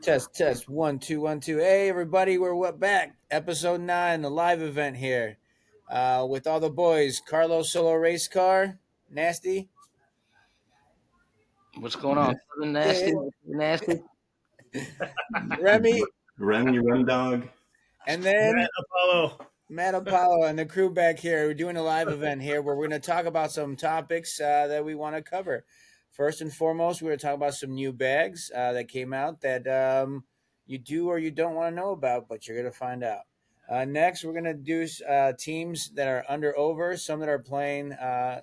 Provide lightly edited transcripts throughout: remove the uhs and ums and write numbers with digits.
Test. 1 2 1 2. Hey everybody, we're back. Episode 9, the live event here. With all the boys, Carlos Solo Race Car, Nasty. What's going on? Southern nasty, nasty. Remy, Remy Run Dog. and Matt then Apollo. Matt Apollo and the crew back here. We're doing a live event here where we're going to talk about some topics that we want to cover. First and foremost, we're going to talk about some new bags that came out that you do or you don't want to know about, but you're going to find out. Next, we're going to do teams that are under over, some that are playing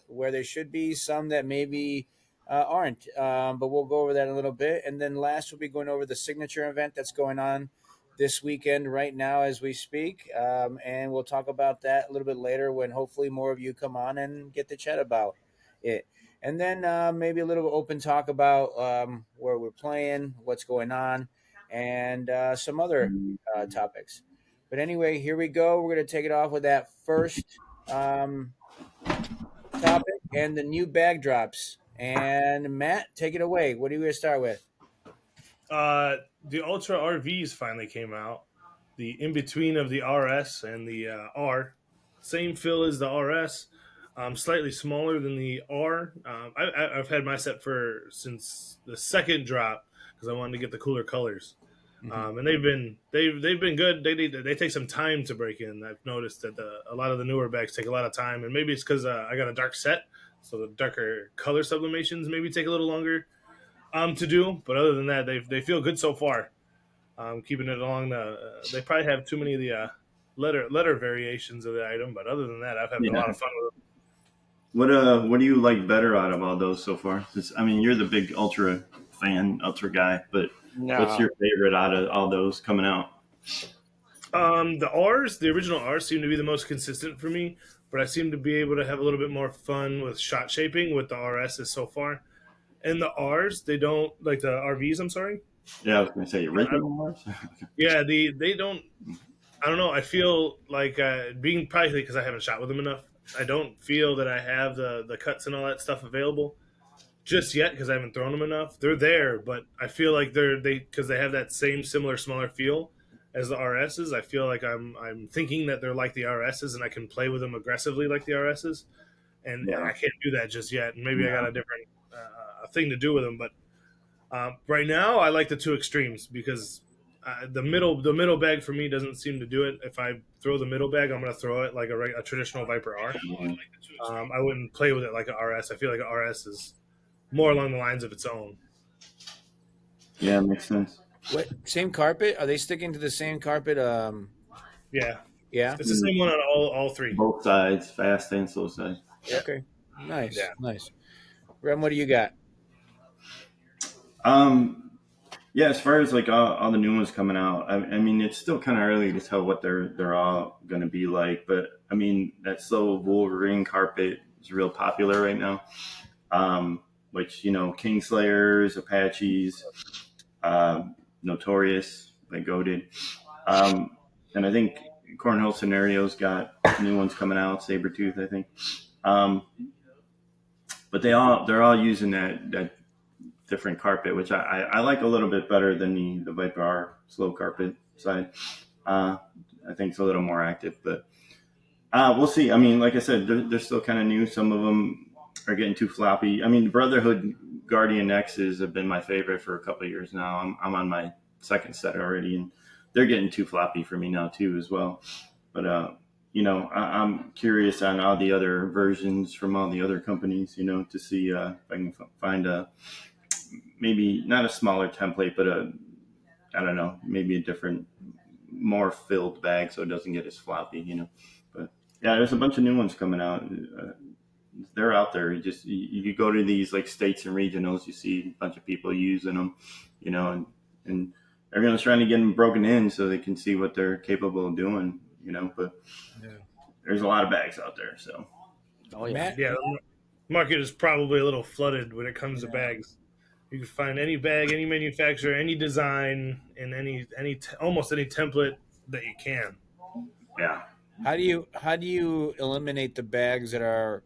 where they should be, some that maybe aren't. But we'll go over that in a little bit. And then last, we'll be going over the signature event that's going on this weekend right now as we speak. And we'll talk about that a little bit later when hopefully more of you come on and get to chat about it. And then maybe a little open talk about where we're playing, what's going on, and some other topics. But anyway, here we go. We're going to take it off with that first topic and the new bag drops. And Matt, take it away. What are you going to start with? The Ultra RVs finally came out. The in between of the RS and the R. Same fill as the RS, slightly smaller than the R. I've had my set for since the second drop because I wanted to get the cooler colors. And they've been good. They take some time to break in. I've noticed that a lot of the newer bags take a lot of time, and maybe it's because I got a dark set, so the darker color sublimations maybe take a little longer to do. But other than that, they feel good so far. Keeping it along they probably have too many of the letter variations of the item, but other than that, I've had a lot of fun with them. What do you like better out of all those so far? I mean, you're the big Ultra Ultra guy, but what's your favorite out of all those coming out? The original R's seem to be the most consistent for me, but I seem to be able to have a little bit more fun with shot shaping with the RSs so far. And the R's, they don't like the RVs. I'm sorry. Yeah, I was going to say original R's. Yeah, they don't. I don't know. I feel like being probably because I haven't shot with them enough. I don't feel that I have the cuts and all that stuff available just yet because I haven't thrown them enough. They're there, but I feel like because they have that same similar smaller feel as the RSs. I feel like I'm thinking that they're like the RSs and I can play with them aggressively like the RSs, and I can't do that just yet. And maybe I got a different thing to do with them, but right now I like the two extremes because the middle bag for me doesn't seem to do it. If I throw the middle bag, I'm going to throw it like a traditional Viper R. I wouldn't play with it like an RS. I feel like an RS is more along the lines of its own. Yeah, it makes sense. What same carpet? Are they sticking to the same carpet? Yeah, Yeah. it's the same one on all three. Both sides, fast and slow side. Okay. Nice. Yeah. Nice. Rem, what do you got? Yeah, as far as like all the new ones coming out, I mean, it's still kind of early to tell what they're all going to be like. But I mean, that slow Wolverine carpet is real popular right now. Which Kingslayers, Apaches, Notorious, like Goated, and I think Cornhole Scenarios got new ones coming out. Sabretooth, I think. But they're all using that different carpet, which I like a little bit better than the Viper R slow carpet side. I think it's a little more active, but we'll see. I mean, like I said, they're still kind of new. Some of them are getting too floppy. I mean, Brotherhood Guardian X's have been my favorite for a couple of years now. I'm on my second set already, and they're getting too floppy for me now too as well. But I'm curious on all the other versions from all the other companies, to see if I can find maybe not a smaller template, but I don't know, maybe a different, more filled bag so it doesn't get as floppy, But yeah, there's a bunch of new ones coming out. They're out there. You go to these like states and regionals, you see a bunch of people using them, and everyone's trying to get them broken in so they can see what they're capable of doing, But there's a lot of bags out there, so. Oh yeah. Matt? Yeah, the market is probably a little flooded when it comes to bags. You can find any bag, any manufacturer, any design, and almost any template that you can. Yeah. How do you eliminate the bags that are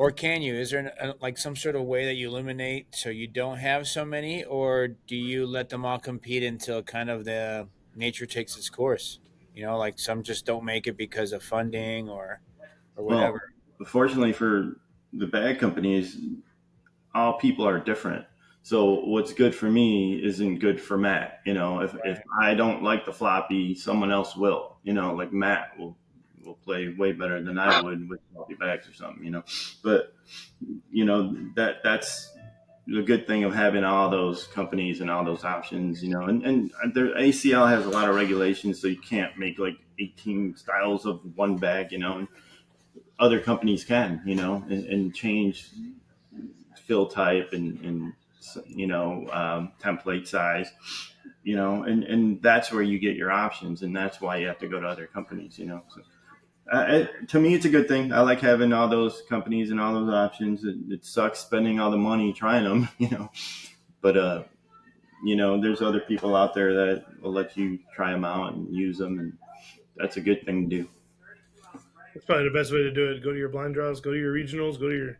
Or can you? Is there like some sort of way that you eliminate so you don't have so many, or do you let them all compete until kind of the nature takes its course? You know, like some just don't make it because of funding or Well, whatever. fortunately for the bag companies, all people are different. So what's good for me isn't good for Matt. You know, if Right. I don't like the floppy, someone else will. You know, like Matt will play way better than I would with floppy bags or something. You know, but you know that's the good thing of having all those companies and all those options. You know, and their ACL has a lot of regulations, so you can't make like 18 styles of one bag. You know, and other companies can. You know, and change fill type and template size, and that's where you get your options, and that's why you have to go to other companies. So, to me, it's a good thing. I like having all those companies and all those options. It sucks spending all the money trying them, but there's other people out there that will let you try them out and use them, and that's a good thing to do. That's probably the best way to do it. Go to your blind draws, go to your regionals, go to your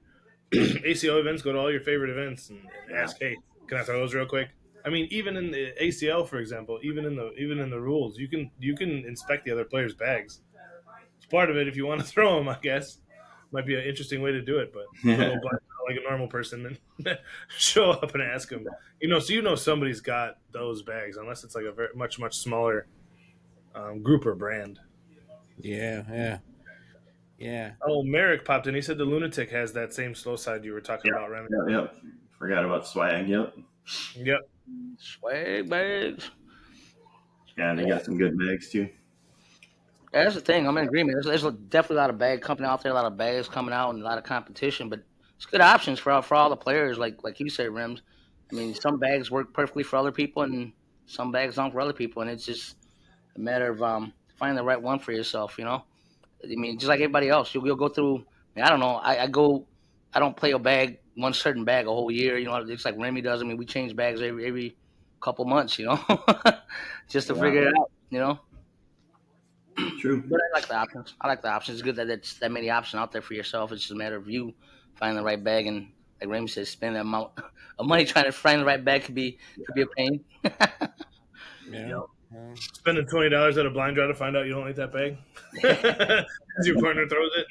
ACO events, go to all your favorite events, and Yeah. ask, "Hey, can I throw those real quick?" I mean, even in the ACL, for example, even in the rules, you can inspect the other players' bags. It's part of it if you want to throw them. I guess might be an interesting way to do it, but go to a blind draw like a normal person and show up and ask them. So somebody's got those bags, unless it's like a very much smaller group or brand. Yeah, yeah, yeah. Oh, Merrick popped in. He said the Lunatic has that same slow side you were talking Yep. about, Remy. Yep. Forgot about swag. Yep. Yep. Swag bags. Yeah, they got some good bags too. Yeah, that's the thing. I'm in agreement. There's definitely a lot of bag company out there, a lot of bags coming out, and a lot of competition. But it's good options for all the players, like you said, Rims. I mean, some bags work perfectly for other people, and some bags don't for other people, and it's just a matter of finding the right one for yourself. I mean, just like everybody else, you'll go through. I mean, I don't know. I don't play a bag, one certain bag a whole year. It's like Remy does. I mean, we change bags every couple months. Just to Yeah. figure it out. True. But I like the options. I like the options. It's good that it's that many options out there for yourself. It's just a matter of you finding the right bag, and like Remy says, spending that amount of money trying to find the right bag could be a pain. Yeah. Yeah. Spending $20 at a blind draw to find out you don't like that bag because your partner throws it.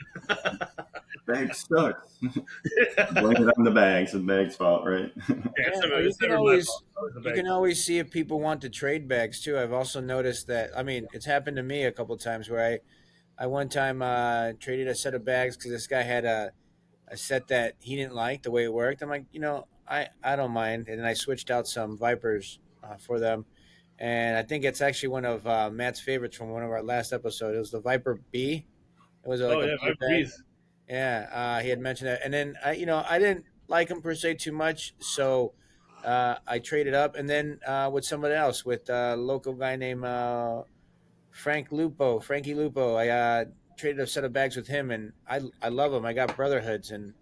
Bag sucks. Blame it on the bags. The bag's fault, right? Yeah, Yeah, no, it's never my fault. It's always the you bag. can always see if people want to trade bags too. I've also noticed that. I mean, it's happened to me a couple times where I one time traded a set of bags because this guy had a set that he didn't like the way it worked. I'm like, I don't mind, and then I switched out some Vipers for them, and I think it's actually one of Matt's favorites from one of our last episodes. It was the Viper B. It was like Oh a yeah, blue my bag. breeze. Yeah, he had mentioned that, and then I didn't like him per se too much, so I traded up, and then with someone else, with a local guy named Frankie Lupo. I traded a set of bags with him, and I love them. I got Brotherhoods, and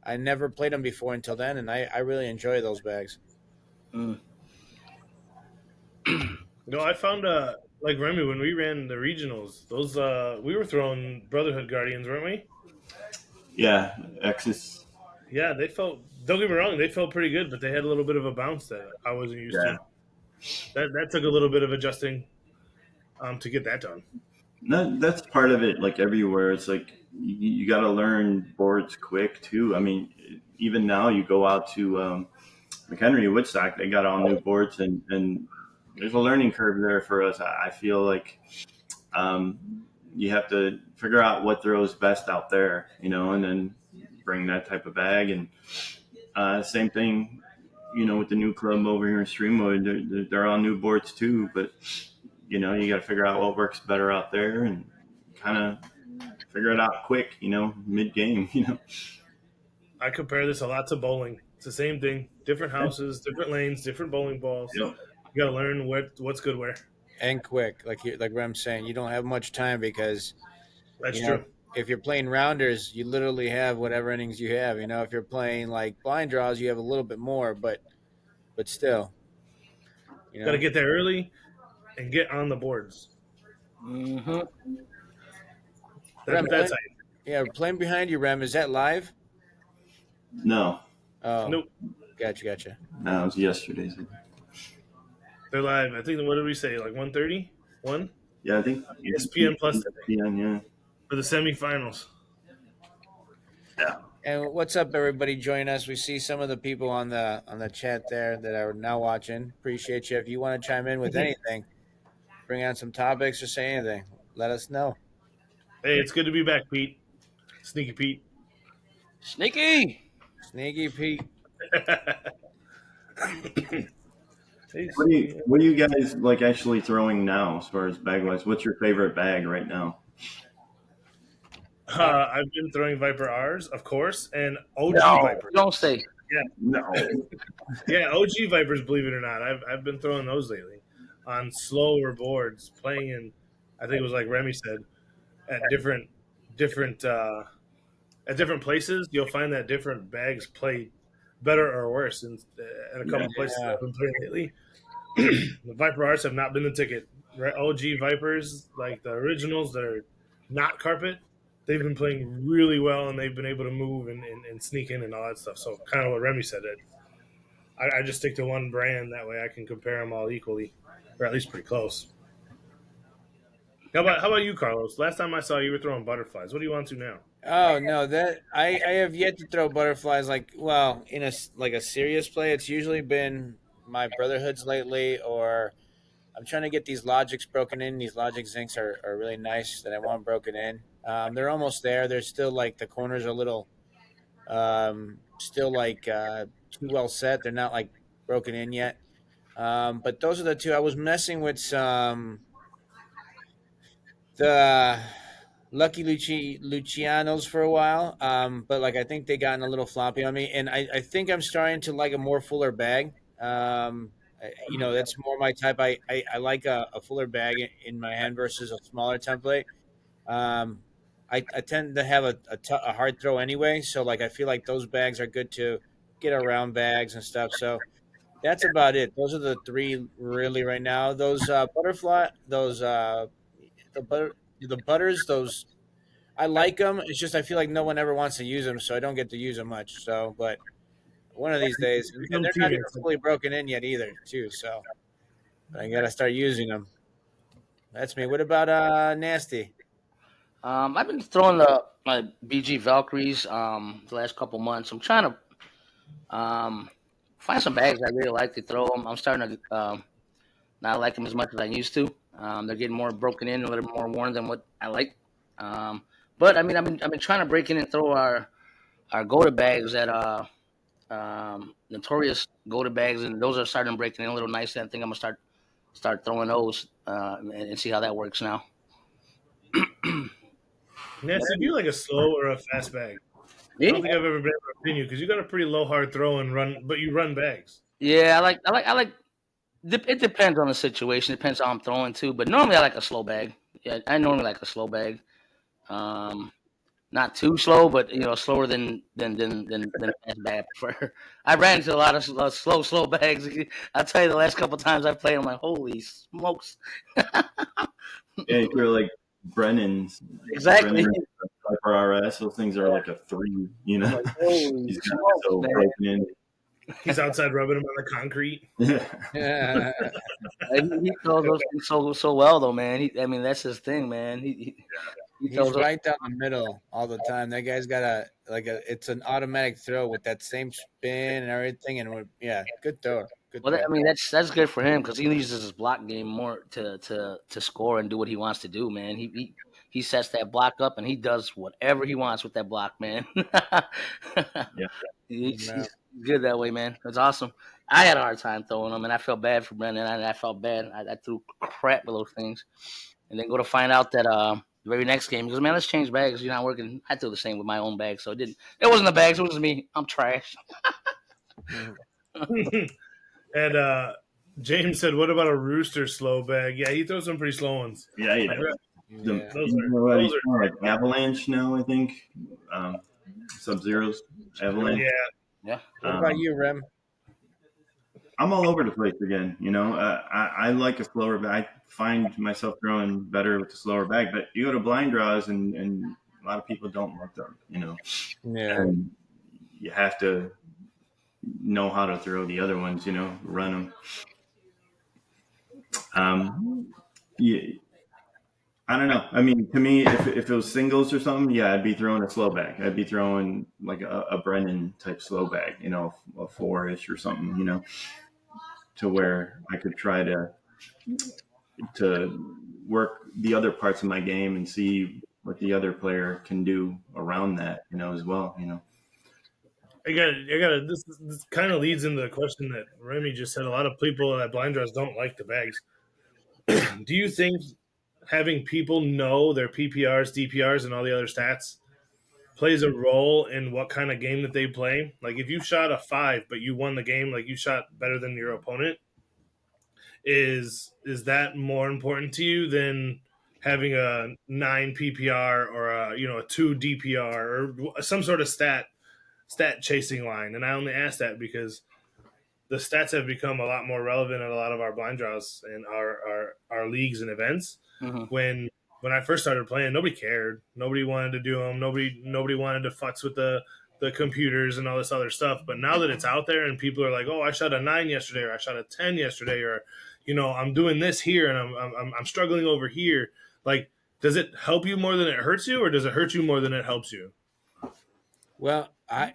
I never played them before until then, and I really enjoy those bags. Mm. I found like Remy when we ran the regionals. Those we were throwing Brotherhood Guardians, weren't we? Yeah, X's. Yeah, they felt. Don't get me wrong, they felt pretty good, but they had a little bit of a bounce that I wasn't used Yeah, to. That took a little bit of adjusting to get that done. that's part of it. Like everywhere, it's like you got to learn boards quick too. I mean, even now you go out to McHenry Woodstock, they got all new boards, and there's a learning curve there for us. I feel like um, you have to figure out what throws best out there, and then bring that type of bag. And same thing, with the new club over here in Streamwood, they're on new boards too. But you got to figure out what works better out there and kind of figure it out quick, mid game. I compare this a lot to bowling. It's the same thing. Different houses, different lanes, different bowling balls. Yep. You got to learn what's good where. And quick, like Rem's saying, you don't have much time because That's you know true. if you're playing rounders, you literally have whatever innings you have. If you're playing like blind draws, you have a little bit more, but still, you Got to know. get there early and get on the boards. Hmm. That, Rem, that's how yeah, playing behind you, Rem. Is that live? No, Oh, Nope. gotcha. no, it was yesterday's. They're live. I think, what did we say? Like 1:30? 1? Yeah, I think ESPN Plus today Yeah. for the semifinals. Yeah. And what's up, everybody? Join us. We see some of the people on the chat there that are now watching. Appreciate you. If you want to chime in with anything, bring on some topics or say anything, let us know. Hey, it's good to be back, Pete. Sneaky Pete. Sneaky. Sneaky Pete. Hey, What do you guys like actually throwing now as far as bag wise? What's your favorite bag right now? I've been throwing Viper R's, of course, and OG No, Vipers. don't stay. No. Yeah, OG Vipers, believe it or not. I've been throwing those lately on slower boards, playing in, I think it was like Remy said, at different at different places. You'll find that different bags play better or worse in a couple Yeah. places Yeah. I've been playing lately. The Viper Arts have not been the ticket. Right? OG Vipers, like the originals that are not carpet, they've been playing really well and they've been able to move and sneak in and all that stuff. So kind of what Remy said, I just stick to one brand. That way I can compare them all equally, or at least pretty close. How about you, Carlos? Last time I saw you, you were throwing butterflies. What do you want to now? Oh no, that I have yet to throw butterflies in a serious play. It's usually been my brotherhoods lately, or I'm trying to get these logics broken in. These logic zincs are really nice that I want broken in. They're almost there. They're still like the corners are a little still too well set. They're not like broken in yet. But those are the two. I was messing with some the Lucianos for a while. But like I think they gotten a little floppy on me, and I think I'm starting to like a more fuller bag. That's more my type. I like a fuller bag in my hand versus a smaller template. Um, I tend to have a hard throw anyway, so like I feel like those bags are good to get around bags and stuff. So that's about it. Those are the three really right now. Those butterfly, those the butters, those I like them. It's just I feel like no one ever wants to use them, so I don't get to use them much. So, but one of these days, and Some they're not even teammates. fully broken in yet either, too. So I gotta start using them. That's me. What about Nasty? I've been throwing my BG Valkyries the last couple months. I'm trying to find some bags I really like to throw them. I'm starting to not like them as much as I used to. They're getting more broken in, a little more worn than what I like. Um, but I mean, I've been trying to break in and throw our go to bags at notorious go to bags, and those are starting to break in a little nice. I think I'm gonna start throwing those and see how that works now. Nancy, do you like a slow or a fast bag? I don't Me? think I've ever been able to pin you because you got a pretty low hard throw and run, but you run bags. Yeah, I like. It depends on the situation. Depends how I'm throwing too. But normally I like a slow bag. Yeah, I normally like a slow bag. Um, Not too slow, but slower than fast bag. I prefer. I ran into a lot of slow bags. I'll tell you, the last couple times I played, I'm like, holy smokes! Yeah, if you're like Brennan's Exactly. Brennan Viper RS, those things are like a 3, I'm like, holy He's got smokes, so man! broken He's outside rubbing them on the concrete. in. Yeah. Like, he throws those things so well, though, man. I mean, that's his thing, man. He He's throws those. right down the middle all the time. That guy's got it's an automatic throw with that same spin and everything. Yeah, good thrower. Good Well, throw. I mean, that's good for him because he uses his block game more to score and do what he wants to do, man. He sets that block up and he does whatever he wants with that block, man. Yeah. He's good that way, man. That's awesome. I had a hard time throwing them, and I felt bad for Brendan. I felt bad. I threw crap with those things, and then go to find out that the very next game, he goes, man, let's change bags. You're not working. I threw the same with my own bag, so it didn't. It wasn't the bags. It was me. I'm trash. And James said, "What about a rooster slow bag?" Yeah, he throws some pretty slow ones. Yeah, Yeah. Those are like Avalanche now, I think. Sub-Zero's Avalanche. yeah. Yeah. What about you, Rem? I'm all over the place again. I like a slower bag. I find myself throwing better with the slower bag, but you go to blind draws and a lot of people don't want them. Yeah. And you have to know how to throw the other ones, run them. Yeah, I don't know. I mean, to me, if it was singles or something, yeah, I'd be throwing a slow bag. I'd be throwing like a Brennan type slow bag, a 4-ish or something, to where I could try to work the other parts of my game and see what the other player can do around that, as well, This kind of leads into the question that Remy just said. A lot of people that blind draws don't like the bags. Do you think having people know their PPRs, DPRs, and all the other stats plays a role in what kind of game that they play? Like if you shot a 5, but you won the game, like you shot better than your opponent, is that more important to you than having a 9 PPR or a 2 DPR or some sort of stat chasing line? And I only ask that because the stats have become a lot more relevant in a lot of our blind draws and our leagues and events. Mm-hmm. When I first started playing, nobody cared. Nobody wanted to do them. Nobody wanted to futz with the computers and all this other stuff. But now that it's out there and people are like, "Oh, I shot a 9 yesterday, or I shot a 10 yesterday, or I'm doing this here and I'm struggling over here." Like, does it help you more than it hurts you, or does it hurt you more than it helps you? Well,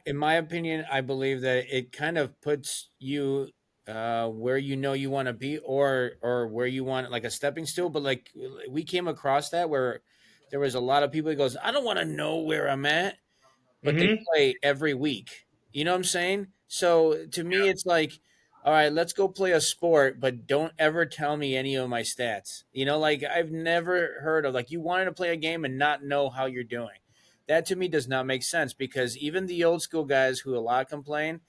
in my opinion, I believe that it kind of puts you where you want to be, or where you want, like a stepping stool. But like we came across that where there was a lot of people that goes, I don't want to know where I'm at, but they Mm-hmm. play every week. You know what I'm saying? So to me, it's like, all right, let's go play a sport, but don't ever tell me any of my stats. Like I've never heard of, like, you wanted to play a game and not know how you're doing. That to me does not make sense, because even the old school guys who a lot complain,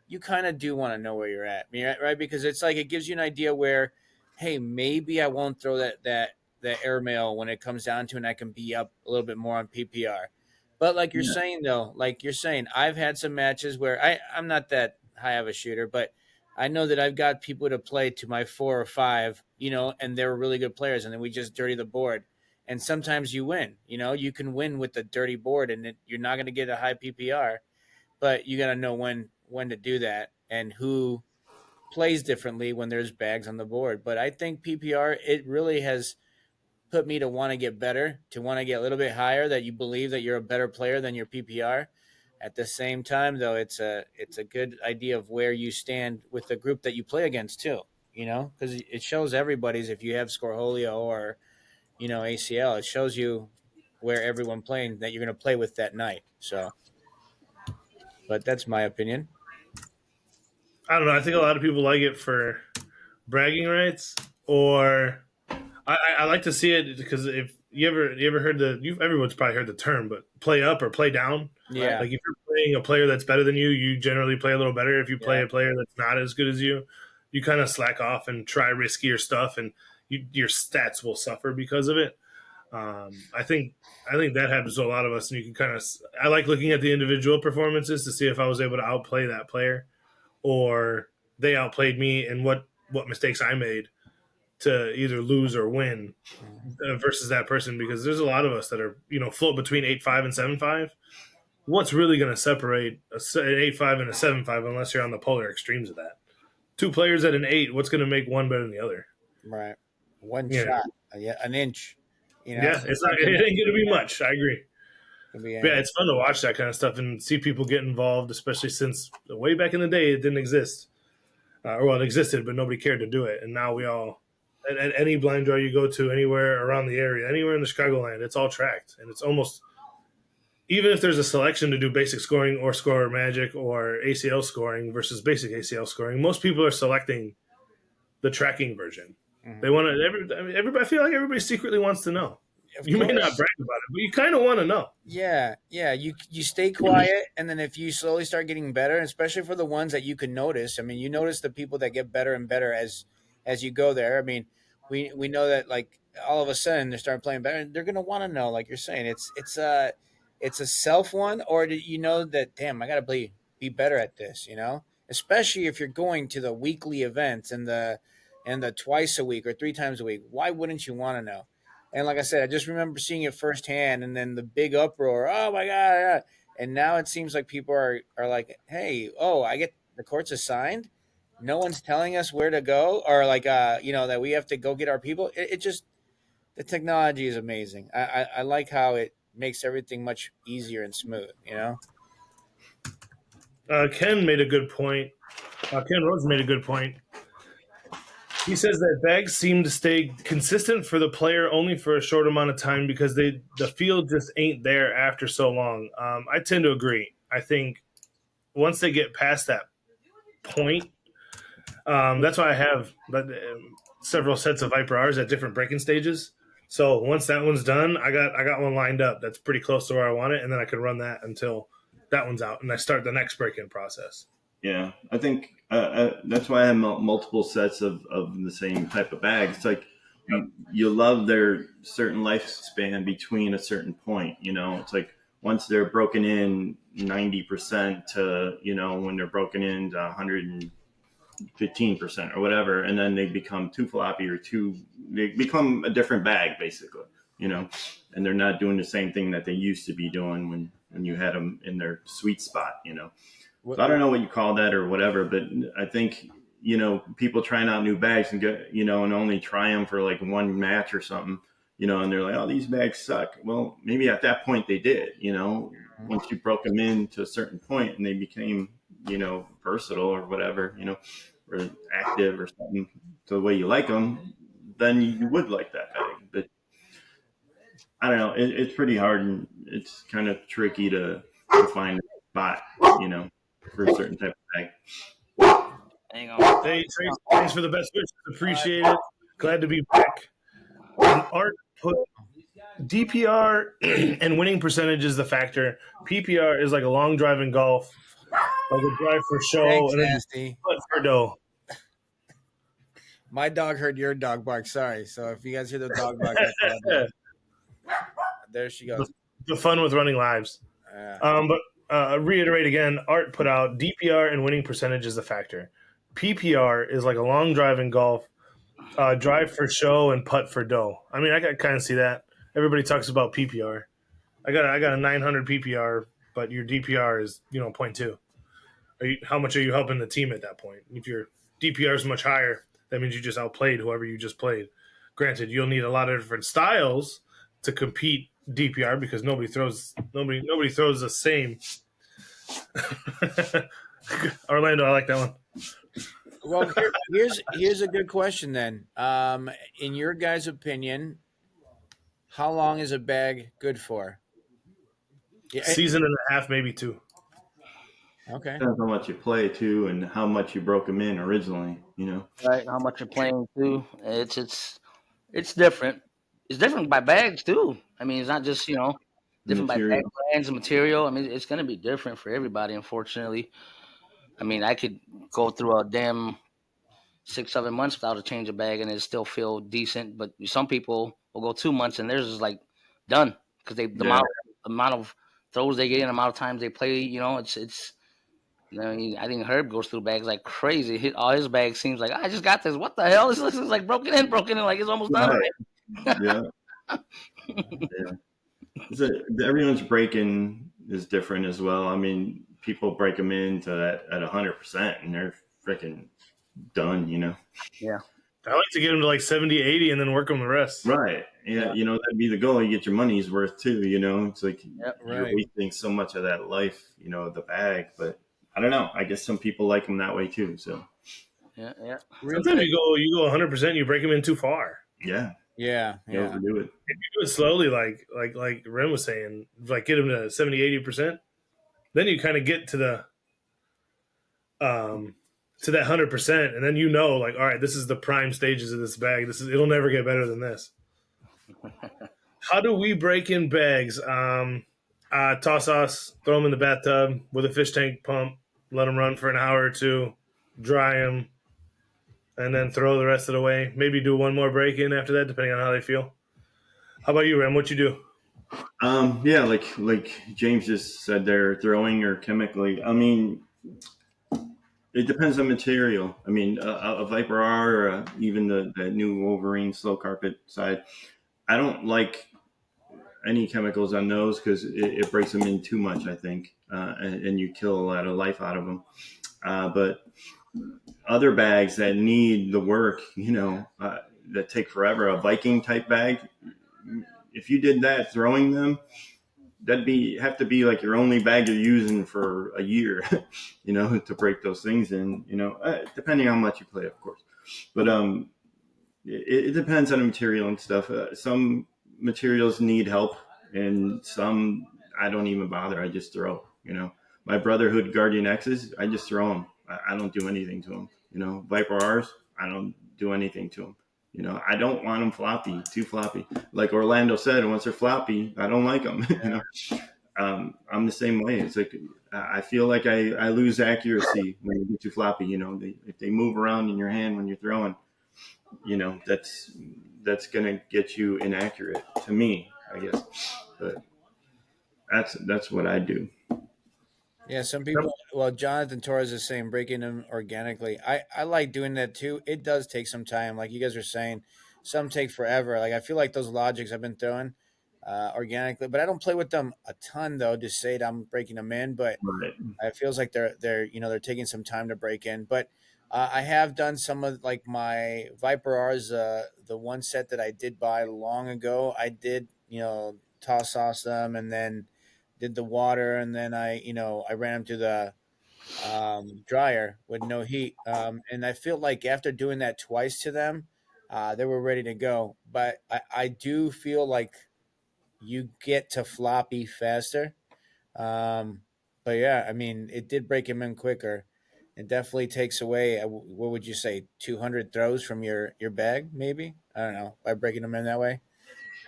you kind of do want to know where you're at, right? Because it's like it gives you an idea where, hey, maybe I won't throw that airmail when it comes down to, and I can be up a little bit more on PPR. But like you're Yeah. saying though, like you're saying, I've had some matches where I'm not that high of a shooter, but I know that I've got people to play to my 4 or 5, and they're really good players, and then we just dirty the board. And sometimes you win. You can win with the dirty board, and you're not going to get a high PPR, but you got to know when to do that and who plays differently when there's bags on the board. But I think PPR, it really has put me to want to get better, to want to get a little bit higher, that you believe that you're a better player than your PPR. At the same time, though, it's a good idea of where you stand with the group that you play against too. Because it shows everybody's, if you have Scoreholio or ACL, it shows you where everyone playing that you're going to play with that night. So, but that's my opinion. I don't know. I think a lot of people like it for bragging rights, or I like to see it because if you ever heard everyone's probably heard the term, but play up or play down. Yeah, Like if you're playing a player that's better than you generally play a little better. If you play yeah, a player that's not as good as you kind of slack off and try riskier stuff, and your stats will suffer because of it. I think that happens to a lot of us, and you can kind of. I like looking at the individual performances to see if I was able to outplay that player, or they outplayed me, and what mistakes I made to either lose or win versus that person. Because there's a lot of us that are float between 8.5 and 7.5. What's really going to separate an 8.5 and a 7.5 unless you're on the polar extremes of that? Two players at an 8, what's going to make one better than the other? right. One Yeah, shot, yeah, an inch. yeah, it ain't going to be much. I agree. Could be But yeah, anything. it's fun to watch that kind of stuff and see people get involved, especially since way back in the day it didn't exist. It existed, but nobody cared to do it. And now we all, at any blind draw you go to anywhere around the area, anywhere in the Chicagoland, it's all tracked. And it's almost, even if there's a selection to do basic scoring or score magic or ACL scoring versus basic ACL scoring, most people are selecting the tracking version. They Mhm. want to, everybody, I feel like everybody secretly wants to know. Of You may not course. brag about it, but you kind of want to know. Yeah, yeah. You stay quiet, and then if you slowly start getting better, especially for the ones that you can notice. I mean, you notice the people that get better and better as you go there. I mean, we know that, like, all of a sudden they start playing better, and they're gonna want to know, like you're saying, it's a self one, or do you know that, damn, I gotta be better at this. Especially if you're going to the weekly events and the twice a week or 3 times a week. Why wouldn't you want to know? And like I said, I just remember seeing it firsthand, and then the big uproar. Oh my god! and now it seems like people are like, hey, oh, I get the court's assigned. No one's telling us where to go, or like that we have to go get our people. It just the technology is amazing. I like how it makes everything much easier and smooth. Ken made a good point. Ken Rhodes made a good point. He says that bags seem to stay consistent for the player only for a short amount of time because the field just ain't there after so long. I tend to agree. I think once they get past that point, that's why I have several sets of Viper R's at different breaking stages. So once that one's done, I got one lined up that's pretty close to where I want it, and then I can run that until that one's out, and I start the next break-in process. Yeah, I think that's why I have multiple sets of the same type of bag. It's like you love their certain lifespan between a certain point. It's like once they're broken in 90% to when they're broken in to 115% or whatever, and then they become too floppy or they become a different bag basically. And they're not doing the same thing that they used to be doing when you had them in their sweet spot. So I don't know what you call that or whatever, but I think, people trying out new bags and get, and only try them for like one match or something, and they're like, oh, these bags suck. Well, maybe at that point they did, once you broke them in to a certain point and they became, versatile or whatever, or active or something to the way you like them, then you would like that bag. But I don't know. It's pretty hard and it's kind of tricky to find a spot, for a certain type of bag. Hang on. Hey, Trace, thanks for the best wishes. Appreciate it. Glad to be back. Art put DPR and winning percentage is the factor. PPR is like a long drive in golf, like a drive for show, Thanks, and then Nasty. putt for dough. My dog heard your dog bark. Sorry. So if you guys hear the dog bark, I apologize. There she goes. The fun with running lives. But reiterate again, Art put out DPR and winning percentage is the factor. PPR is like a long drive in golf, drive for show and putt for dough. I mean, I can kind of see that. Everybody talks about PPR. I got a 900 PPR, but your DPR is 0.2. How much are you helping the team at that point? If your DPR is much higher, that means you just outplayed whoever you just played. Granted, you'll need a lot of different styles to compete DPR because nobody throws the same. Orlando, I like that one. Well, here's a good question then. In your guys' opinion, how long is a bag good for? Season and a half, maybe 2. Okay. Depends on how much you play too, and how much you broke them in originally. Right, how much you're playing too. It's different. It's different by bags too. I mean, it's not just different by bag brands and material. I mean, it's going to be different for everybody. Unfortunately, I mean, I could go through a damn 6-7 months without a change of bag and it still feel decent. But some people will go 2 months and theirs is like done because the amount of throws they get in, the amount of times they play. It's. I think Herb goes through bags like crazy. All his bags seems like I just got this. What the hell? This looks like broken in, like it's almost done. Yeah. Everyone's breaking is different as well. I mean, people break them into that at 100%, and they're freaking done. Yeah. I like to get them to like 70, 80, and then work on the rest. Right. Yeah. That'd be the goal. You get your money's worth too. It's like you're wasting so much of that life. The bag, but. I don't know. I guess some people like them that way too. So, yeah. Sometimes you go 100%. You break them in too far. Yeah. You overdo it. If you do it slowly, like Ren was saying, like get them to 70, 80%, then you kind of get to the to that 100%, and then all right, this is the prime stages of this bag. It'll never get better than this. How do we break in bags? Toss sauce, throw them in the bathtub with a fish tank pump, let them run for an hour or 2, dry them, and then throw the rest of it away. Maybe do one more break in after that, depending on how they feel. How about you, Rem? What you do? Yeah, like James just said, they're throwing or chemically. I mean, it depends on material. I mean, a Viper R or even the new Wolverine slow carpet side. I don't like any chemicals on those because it breaks them in too much, I think, and you kill a lot of life out of them. But other bags that need the work, that take forever, a Viking type bag, if you did that throwing them, have to be like your only bag you're using for a year, to break those things in, depending on how much you play, of course. But it depends on the material and stuff. Some materials need help, and some I don't even bother. I just throw. My Brotherhood Guardian X's, I just throw them. I don't do anything to them. Viper R's, I don't do anything to them. I don't want them too floppy. Like Orlando said, once they're floppy, I don't like them. I'm the same way. It's like I feel like I lose accuracy when they get too floppy. If they move around in your hand when you're throwing, that's gonna get you inaccurate to me, I guess. But that's what I do. Yeah, some people. Well, Jonathan Torres is saying breaking them organically. I like doing that too. It does take some time, like you guys are saying. Some take forever. Like I feel like those logics I've been throwing organically, but I don't play with them a ton though. To say that I'm breaking them in, but Right. it feels like they're taking some time to break in. But I have done some of like my Viper R's, the one set that I did buy long ago. I did toss sauce them and then did the water, and then I ran them through the dryer with no heat. And I feel like after doing that twice to them, they were ready to go. But I do feel like you get to floppy faster. But yeah, I mean, it did break him in quicker. It definitely takes away, what would you say, 200 throws from your bag, maybe? I don't know, by breaking them in that way.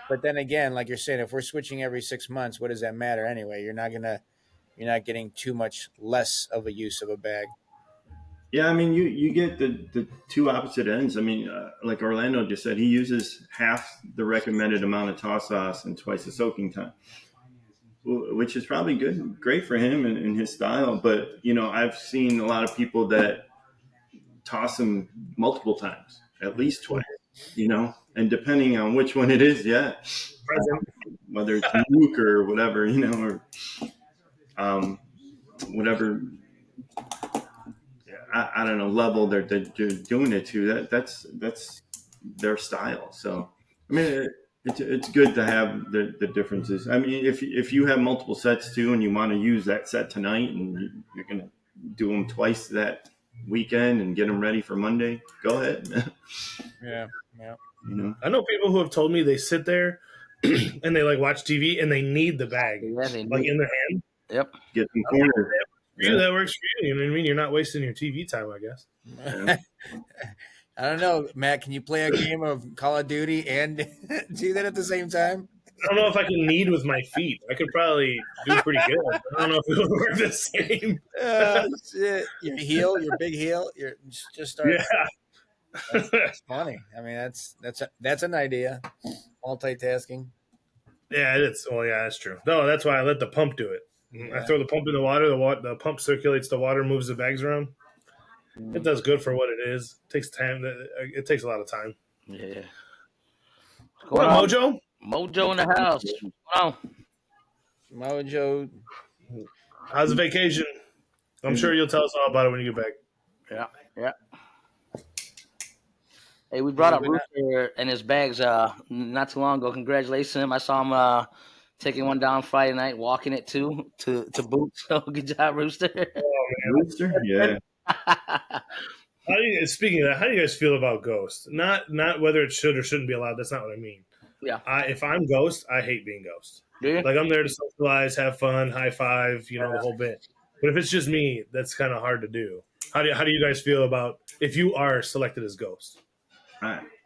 But then again, like you're saying, if we're switching every 6 months, what does that matter anyway? You're not getting too much less of a use of a bag. Yeah, I mean, you get the two opposite ends. I mean, like Orlando just said, he uses half the recommended amount of toss sauce and twice the soaking time, which is probably great for him and his style. But I've seen a lot of people that toss them multiple times, at least twice. And depending on which one it is, yeah, whether it's nuke or whatever, or whatever. I don't know level they're doing it to. That's their style. So I mean, it's good to have the differences. I mean, if you have multiple sets too, and you want to use that set tonight, and you're gonna do them twice that weekend and get them ready for Monday, go ahead. Yeah, yeah. I know people who have told me they sit there and they like watch TV and they need the bag Yeah, they like need- in their hand. Yep. Get some corners. Yeah, that works for you. You know what I mean? You're not wasting your TV time, I guess. Yeah. I don't know, Matt. Can you play a game of Call of Duty and do that at the same time? I don't know if I can lead with my feet. I could probably do pretty good. I don't know if it would work the same. Shit. Your big heel. Just start. Yeah. That's funny. I mean, that's an idea. Multitasking. Yeah, it is. Well, yeah, that's true. No, that's why I let the pump do it. I throw the pump in the water. The pump circulates the water, moves the bags around. It does good for what it is. It takes time. It takes a lot of time. Yeah. What up, Mojo? Mojo in the house. Wow. Mojo. How's the vacation? I'm sure you'll tell us all about it when you get back. Yeah. Yeah. Hey, we brought up Rooster and his bags not too long ago. Congratulations to him. I saw him taking one down Friday night, walking it to boot. So good job, Rooster. Rooster? Yeah. Speaking of that, how do you guys feel about Ghost? Not whether it should or shouldn't be allowed. That's not what I mean. Yeah. If I'm Ghost, I hate being Ghost. Do you? Like I'm there to socialize, have fun, high five, the whole bit. But if it's just me, that's kind of hard to do. How do you guys feel about if you are selected as Ghost?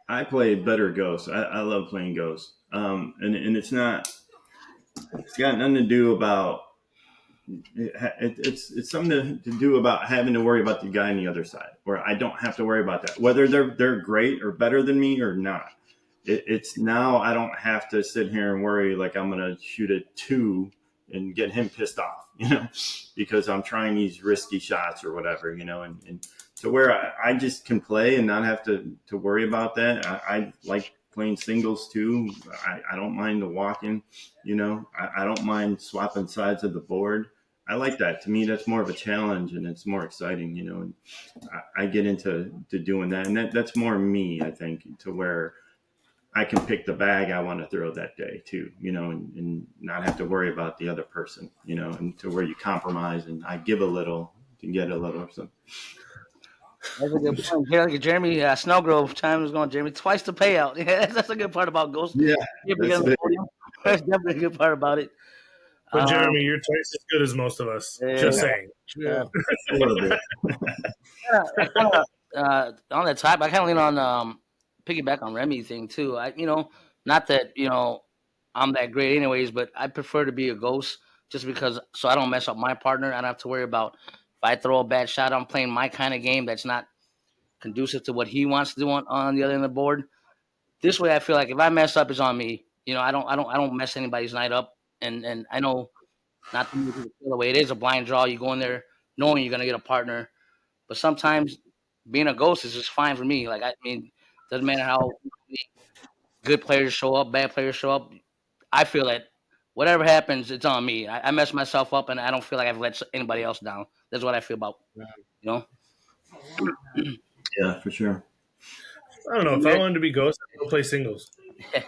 I play better Ghost. I love playing Ghost. And it's got nothing to do about it's something to do about having to worry about the guy on the other side, where I don't have to worry about that, whether they're great or better than me or not. It's now I don't have to sit here and worry like I'm gonna shoot a 2 and get him pissed off, because I'm trying these risky shots or whatever, and so where I just can play and not have to worry about that. I like playing singles too. I don't mind the walking. I don't mind swapping sides of the board. I like that. To me, that's more of a challenge and it's more exciting. And I get into doing that, and that's more me. I think to where I can pick the bag I want to throw that day too, and not have to worry about the other person, and to where you compromise and I give a little to get a little. So That's a good point. Yeah, like Jeremy Snowgrove time is going. Jeremy twice the payout. Yeah, that's a good part about Ghost. yeah, Yeah, that's big. that's definitely a good part about it. But Jeremy, you're twice as good as most of us. Yeah. Just saying. Yeah. A little bit. On that topic, I kind of lean on piggyback on Remy thing too. Not that I'm that great anyways, but I prefer to be a ghost just because so I don't mess up my partner. I don't have to worry about if I throw a bad shot, I'm playing my kind of game that's not conducive to what he wants to do on the other end of the board. This way, I feel like if I mess up, it's on me. I don't mess anybody's night up, and I know not to move the way it is a blind draw. You go in there knowing you're gonna get a partner, but sometimes being a ghost is just fine for me. Like I mean, doesn't matter how many good players show up, bad players show up. I feel that whatever happens, it's on me. I mess myself up, and I don't feel like I've let anybody else down. That's what I feel about. You know. Yeah, for sure. I don't know. If I wanted to be Ghost, I'd go play singles. Yeah,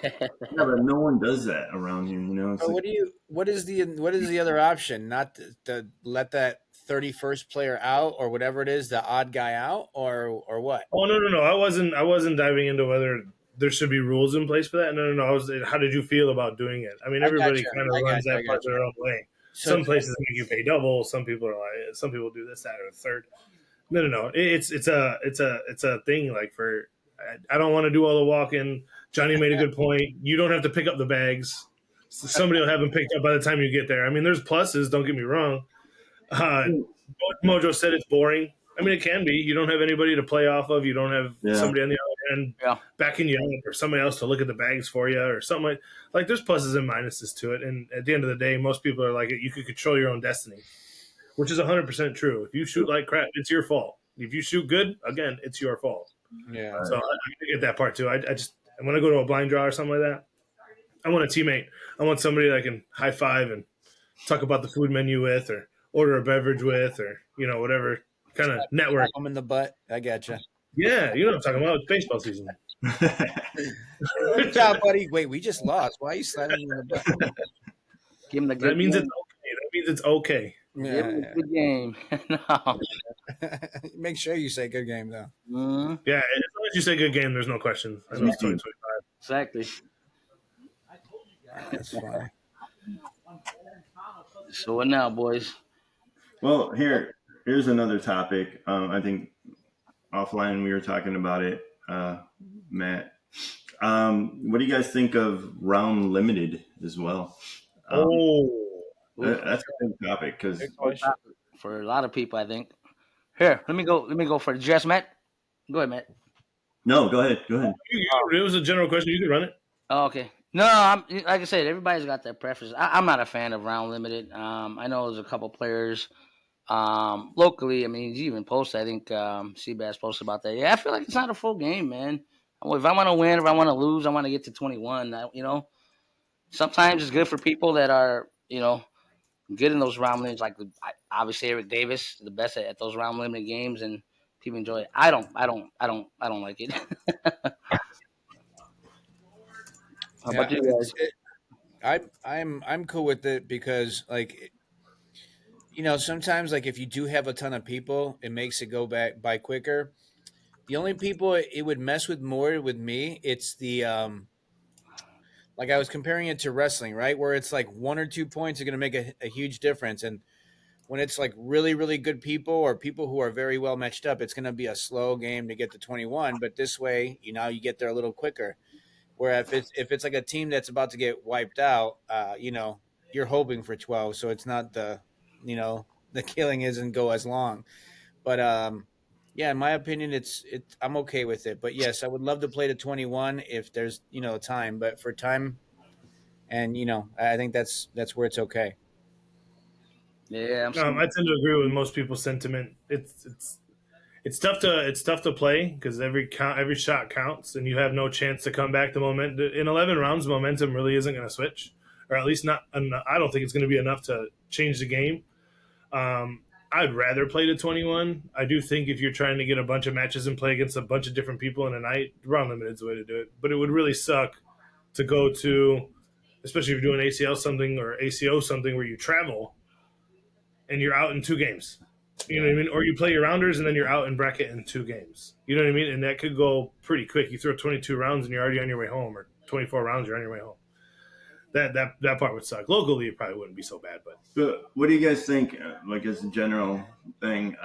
but no one does that around here. It's So like, what is the other option? Not to let that 31st player out or whatever it is, the odd guy out, or what? Oh no! I wasn't diving into whether there should be rules in place for that. No. How did you feel about doing it? I mean, everybody gotcha. kind of I runs gotcha. that part their own way. So Some places make you pay double. Some people do this, that, or the third. No. It's a thing. Like I don't want to do all the walking. Johnny made a good point. You don't have to pick up the bags. Somebody will have them picked up by the time you get there. I mean, there's pluses. Don't get me wrong. Mojo said it's boring. I mean, it can be. You don't have anybody to play off of. You don't have somebody on the other end backing you up, or somebody else to look at the bags for you, or something like. There's pluses and minuses to it. And at the end of the day, most people are like, you could control your own destiny, which is 100% true. If you shoot like crap, it's your fault. If you shoot good, again, it's your fault. yeah. So I get that part too. I when I go to a blind draw or something like that, I want a teammate. I want somebody that I can high five and talk about the food menu with, or order a beverage with, or whatever kind of network. I'm in the butt. I gotcha. Yeah, you know what I'm talking about. It's baseball season. Good job, buddy. Wait, we just lost. Why are you slapping me in the butt? Give him the good That means game. it's okay. That means it's okay. Give him the good game. No. Make sure you say good game though. Mhm. Yeah, as long as you say good game, there's no questions. I know it's 2025. Exactly. That's funny. So what now, boys? well, here's another topic. I think offline we were talking about it, Matt. What do you guys think of round limited as well? That's a big topic because For a lot of people, I think. Here, let me go for it. Just Matt. Go ahead, Matt. no, go ahead. It was a general question. You could run it. Oh, okay. No, I'm like I said, everybody's got their preference. I'm not a fan of round limited. I know there's a couple players locally. I mean, you even posted. I think Seabass posted about that. Yeah, I feel like it's not a full game, man. If I want to win, if I want to lose, I want to get to 21. Sometimes it's good for people that are good in those round limits. Like obviously Eric Davis, the best at those round limited games, and people enjoy it. I don't like it. How about you guys? I'm cool with it because sometimes like if you do have a ton of people, it makes it go by quicker. The only people it would mess with more with me, it's the like I was comparing it to wrestling, right? Where it's like 1 or 2 points are going to make a huge difference, and when it's like really really good people or people who are very well matched up, it's going to be a slow game to get to 21. But this way, you get there a little quicker. Where if it's like a team that's about to get wiped out, you're hoping for 12, so it's not the killing isn't go as long. But yeah, in my opinion, I'm okay with it. But yes, I would love to play to 21 if there's time. But for time, and I think that's where it's okay. Yeah, I tend to agree with most people's sentiment. It's it's tough to play because every shot counts, and you have no chance to come back. The moment in 11 rounds, momentum really isn't going to switch, or at least not. I don't think it's going to be enough to change the game. I'd rather play to 21. I do think if you're trying to get a bunch of matches and play against a bunch of different people in a night, round limited is the way to do it. But it would really suck to go to, especially if you're doing ACL something or ACO something where you travel and you're out in 2 games. You know what I mean? Or you play your rounders and then you're out in bracket in 2 games. You know what I mean? And that could go pretty quick. You throw 22 rounds and you're already on your way home, or 24 rounds, you're on your way home. That part would suck. Locally, it probably wouldn't be so bad, but what do you guys think? Like as a general thing,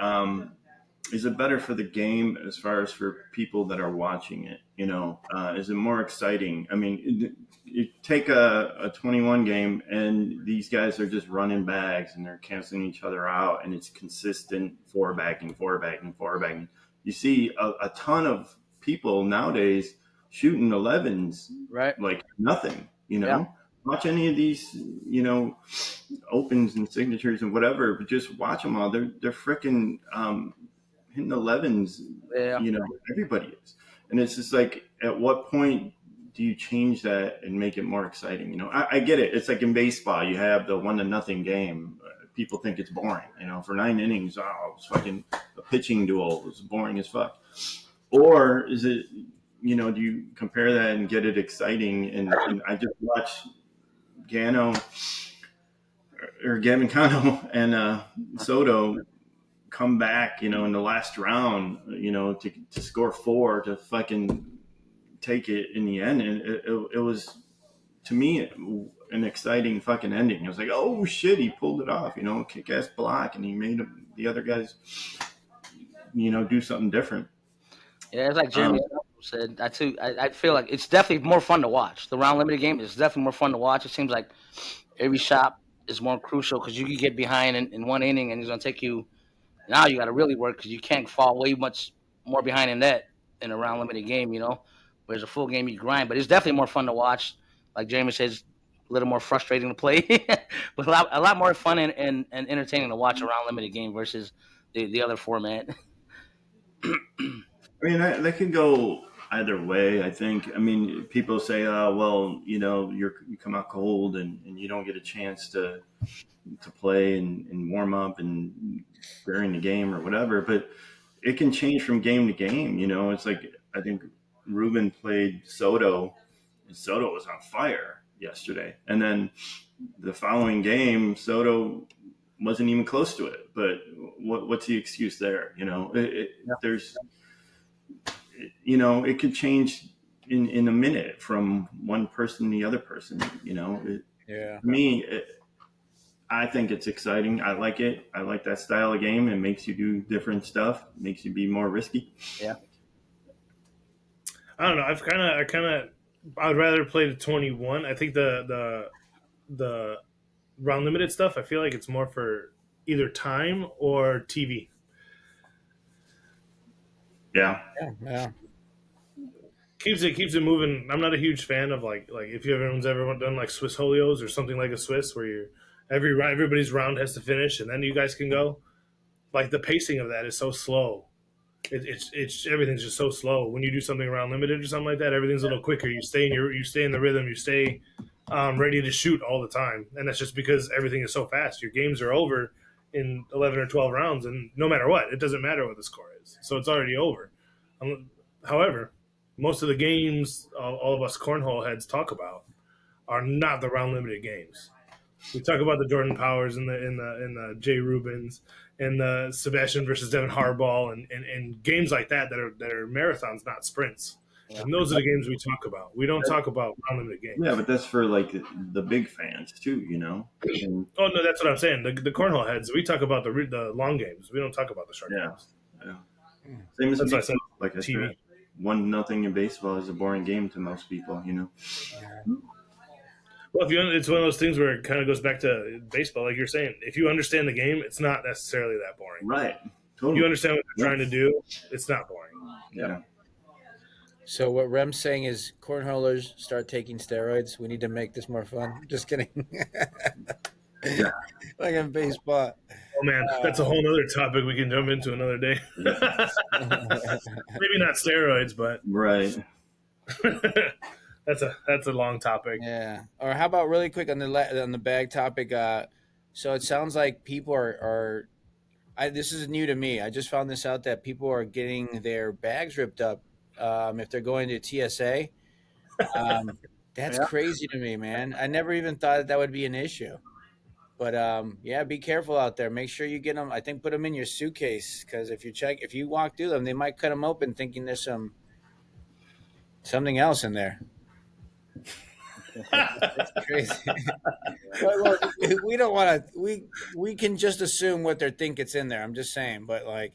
is it better for the game as far as for people that are watching it? You know, is it more exciting? I mean, you take a 21 game and these guys are just running bags and they're canceling each other out, and it's consistent four-bagging. You see a ton of people nowadays shooting 11s Right. like nothing. You know. Yeah. Watch any of these, you know, opens and signatures and whatever, but just watch them all. They're freaking hitting 11s. Yeah. You know, everybody is, and it's just like, at what point do you change that and make it more exciting? You know, I get it. It's like in baseball, you have the 1-0 game. People think it's boring. You know, for 9 innings, it's fucking a pitching duel. It's boring as fuck. Or is it, you know, do you compare that and get it exciting? And I just watched Gavin Cano and Soto come back, you know, in the last round, you know, to score 4 to fucking take it in the end. And it was, to me, an exciting fucking ending. I was like, oh shit, he pulled it off, you know, kick-ass block, and he made the other guys, you know, do something different. Yeah, it's like Jeremy said. I feel like it's definitely more fun to watch. The round limited game is definitely more fun to watch. It seems like every shot is more crucial because you can get behind in 1 inning and it's going to take you. Now you got to really work because you can't fall way much more behind in that in a round limited game, you know. Whereas a full game you grind, but it's definitely more fun to watch. Like Jeremy says, a little more frustrating to play, but a lot more fun and entertaining to watch a round limited game versus the other format. I mean, that could go either way, I think. I mean, people say, well, you know, you come out cold and you don't get a chance to play and warm up and during the game or whatever. But it can change from game to game. You know, it's like, I think Ruben played Soto, and Soto was on fire yesterday. And then the following game, Soto wasn't even close to it. But what's the excuse there? You know, there's... You know, it could change in a minute from one person to the other person. You know, Yeah. To me, I think it's exciting. I like it. I like that style of game. It makes you do different stuff. It makes you be more risky. Yeah. I don't know. I'd rather play to 21. I think the round limited stuff, I feel like it's more for either time or TV. Yeah. Yeah. Keeps it moving. I'm not a huge fan of like if everyone's ever done like Swiss Holios or something like a Swiss where everybody's round has to finish and then you guys can go. Like the pacing of that is so slow. It's everything's just so slow. When you do something around limited or something like that, everything's a little quicker. You stay in the rhythm. You stay ready to shoot all the time, and that's just because everything is so fast. Your games are over in 11 or 12 rounds, and no matter what, it doesn't matter what the score is. So it's already over. However, most of the games all of us cornhole heads talk about are not the round limited games. We talk about the Jordan Powers and the Jay Rubins and the Sebastian versus Devin Harbaugh and games like that are marathons, not sprints. Yeah. And those are the games we talk about. We don't talk about round limited games. Yeah, but that's for like the big fans too, you know. Oh no, that's what I'm saying. The cornhole heads, we talk about the long games. We don't talk about the short games. Yeah. Same as that's what I said. Like I TV. said, 1-0 in baseball is a boring game to most people, you know. Well, it's one of those things where it kind of goes back to baseball, like you're saying. If you understand the game, it's not necessarily that boring. Right. Totally. You understand what they're trying to do, it's not boring. Yeah. So what Rem's saying is cornholers start taking steroids. We need to make this more fun. Just kidding. Yeah. Like in baseball. Oh man, that's a whole other topic we can jump into another day. Maybe not steroids, but Right. that's a long topic. Yeah. Or how about really quick on the bag topic? So it sounds like people are this is new to me. I just found this out that people are getting their bags ripped up if they're going to TSA. Um, that's Yeah. crazy to me, man. I never even thought that would be an issue. But yeah, be careful out there. Make sure you get them. I think put them in your suitcase because if you walk through them, they might cut them open thinking there's something else in there. It's crazy. Well, we don't want to. We can just assume what they think it's in there. I'm just saying, but like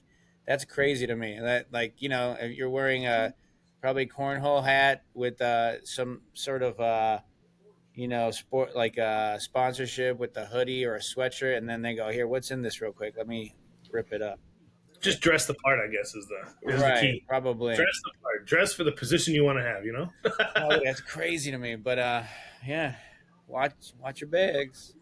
that's crazy to me. That like if you're wearing a probably cornhole hat with some sort of sport like sponsorship with the hoodie or a sweatshirt, and then they go here. What's in this real quick? Let me rip it up. Just dress the part, I guess, is the Right, key. probably. Dress the part. Dress for the position you want to have. You know. Oh, that's crazy to me. But yeah, watch your bags.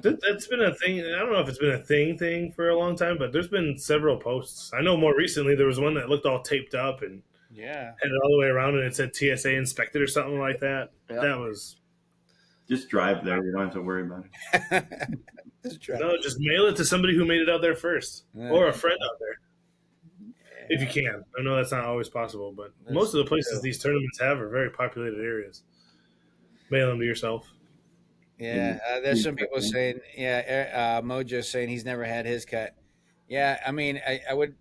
That's been a thing. I don't know if it's been a thing for a long time, but there's been several posts. I know more recently there was one that looked all taped up and Yeah. had it all the way around, and it said TSA inspected or something like that. Yeah. That was Just drive there. You don't have to worry about it. Just try. no, just mail it to somebody who made it out there first, or a friend out there, if you can. I know that's not always possible, but most of the places these tournaments have are very populated areas. Mail them to yourself. Yeah, there's some people saying, Mojo's saying he's never had his cut. Yeah, I mean, I would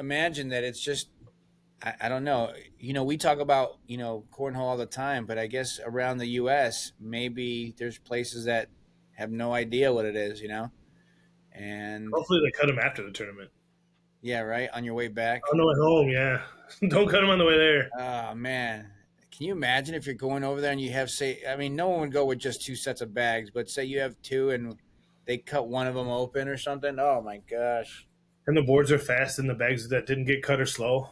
imagine that it's just, I don't know. We talk about cornhole all the time, but I guess around the U.S. maybe there's places that have no idea what it is, and Hopefully, they cut them after the tournament. yeah, right on your way back. On the way home, yeah. Don't cut them on the way there. Oh man, can you imagine if you're going over there and you have no one would go with just two sets of bags, but say you have two and they cut one of them open or something. Oh my gosh. And the boards are fast, and the bags that didn't get cut or slow,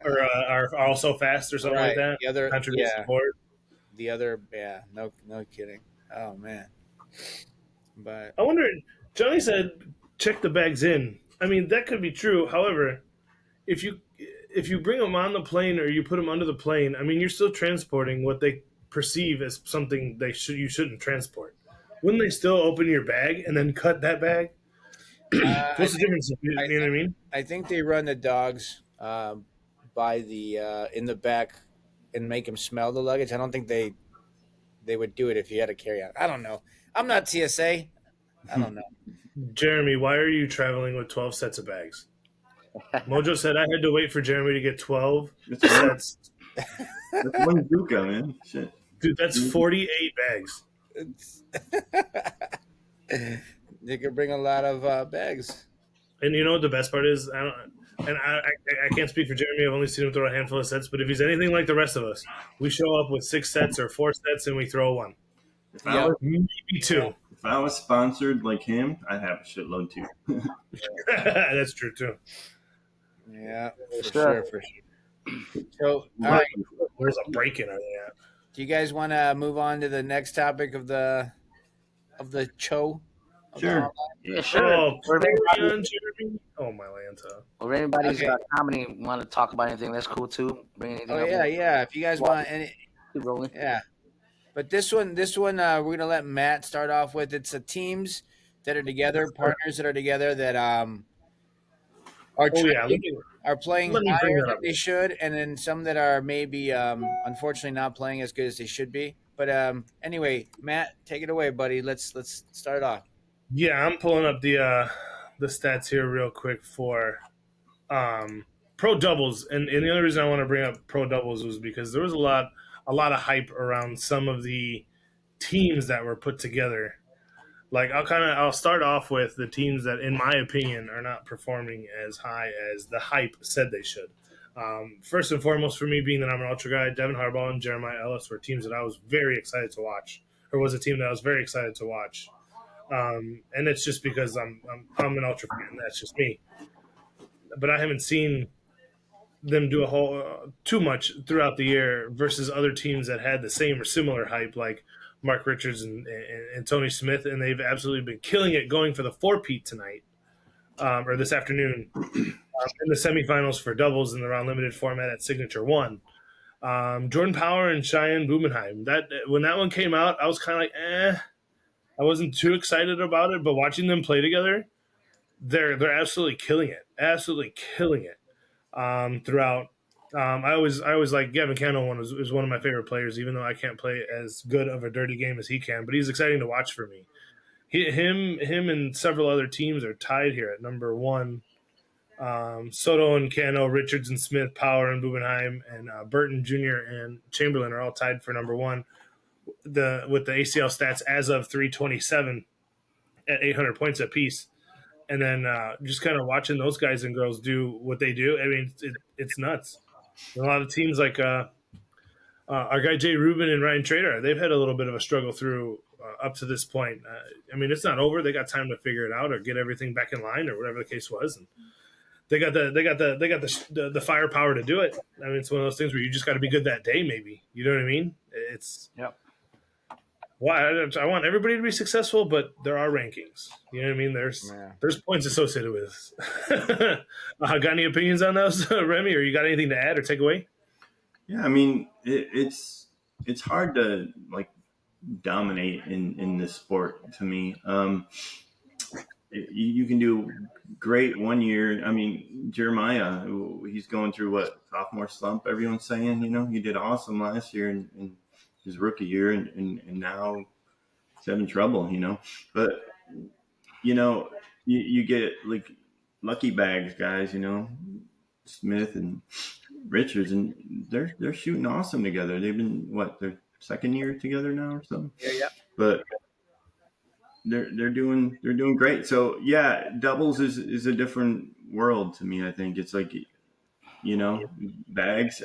or are also fast or something like that. The other, Contradicts the board. no kidding. Oh man. But I wonder. Johnny said, "Check the bags in." I mean, that could be true. However, if you bring them on the plane or you put them under the plane, I mean, you're still transporting what they perceive as something you shouldn't transport. Wouldn't they still open your bag and then cut that bag? What's the difference? You know what I mean? I think they run the dogs by the in the back and make them smell the luggage. I don't think they would do it if you had to carry on. I don't know. I'm not TSA. I don't know. Jeremy, why are you traveling with 12 sets of bags? Mojo said I had to wait for Jeremy to get 12 sets. That's one Duca, man. Shit. Dude, that's 48 bags. They could bring a lot of bags. And you know what the best part is? I can't speak for Jeremy. I've only seen him throw a handful of sets. But if he's anything like the rest of us, we show up with 6 sets or 4 sets and we throw one. Maybe 2. If I was sponsored like him, I'd have a shitload too. That's true too. Yeah, for sure. So, all right. Where's a break-in are they at? Do you guys want to move on to the next topic of the show? Sure. Yeah, sure. Oh, Or if anybody, Jeremy. Oh, my Lanta. or if anybody's Okay. got comedy want to talk about anything, that's cool too. Bring anything Oh up. yeah. If you guys want any, Keep rolling. yeah. But this one, we're gonna let Matt start off with. It's teams that are together, partners that are together that are Oh, yeah. are playing let me bring higher that than up. they should, and then some that are maybe unfortunately not playing as good as they should be. But anyway, Matt, take it away, buddy. Let's start off. Yeah, I'm pulling up the stats here real quick for pro doubles, and the only reason I want to bring up pro doubles was because there was a lot of hype around some of the teams that were put together. Like I'll start off with the teams that, in my opinion, are not performing as high as the hype said they should. First and foremost, for me, being that I'm an ultra guy, Devin Harbaugh and Jeremiah Ellis were teams that I was very excited to watch, or was a team that I was very excited to watch. And it's just because I'm an ultra fan. That's just me. But I haven't seen them do too much throughout the year versus other teams that had the same or similar hype, like Mark Richards and Tony Smith, and they've absolutely been killing it going for the four-peat tonight, or this afternoon, in the semifinals for doubles in the round limited format at Signature One. Jordan Power and Cheyenne Bubenheim. When that one came out, I was kind of like, I wasn't too excited about it, but watching them play together, they're absolutely killing it throughout. I always like Gavin Cano is one of my favorite players, even though I can't play as good of a dirty game as he can. But he's exciting to watch for me. Him, and several other teams are tied here at number one. Soto and Cano, Richards and Smith, Power and Bubenheim, and Burton Jr. and Chamberlain are all tied for number one. With the ACL stats as of 327 at 800 points apiece. And then just kind of watching those guys and girls do what they do. I mean, it's nuts. And a lot of teams like our guy Jay Rubin and Ryan Trader, they've had a little bit of a struggle through up to this point. I mean, it's not over. They got time to figure it out or get everything back in line or whatever the case was. And they got the firepower to do it. I mean, it's one of those things where you just got to be good that day. Maybe, you know what I mean? Yep. Well, I want everybody to be successful, but there are rankings. You know what I mean? There's points associated with this. Got any opinions on those, Remy? Or you got anything to add or take away? Yeah, I mean, it's hard to like dominate in this sport to me. You can do great one year. I mean, Jeremiah, he's going through what, sophomore slump, everyone's saying, he did awesome last year and his rookie year, and now he's having trouble, But, you get like lucky bags guys, Smith and Richards, and they're shooting awesome together. They've been, their second year together now or something? Yeah. But they're doing great. So yeah, doubles is a different world to me. I think it's like, bags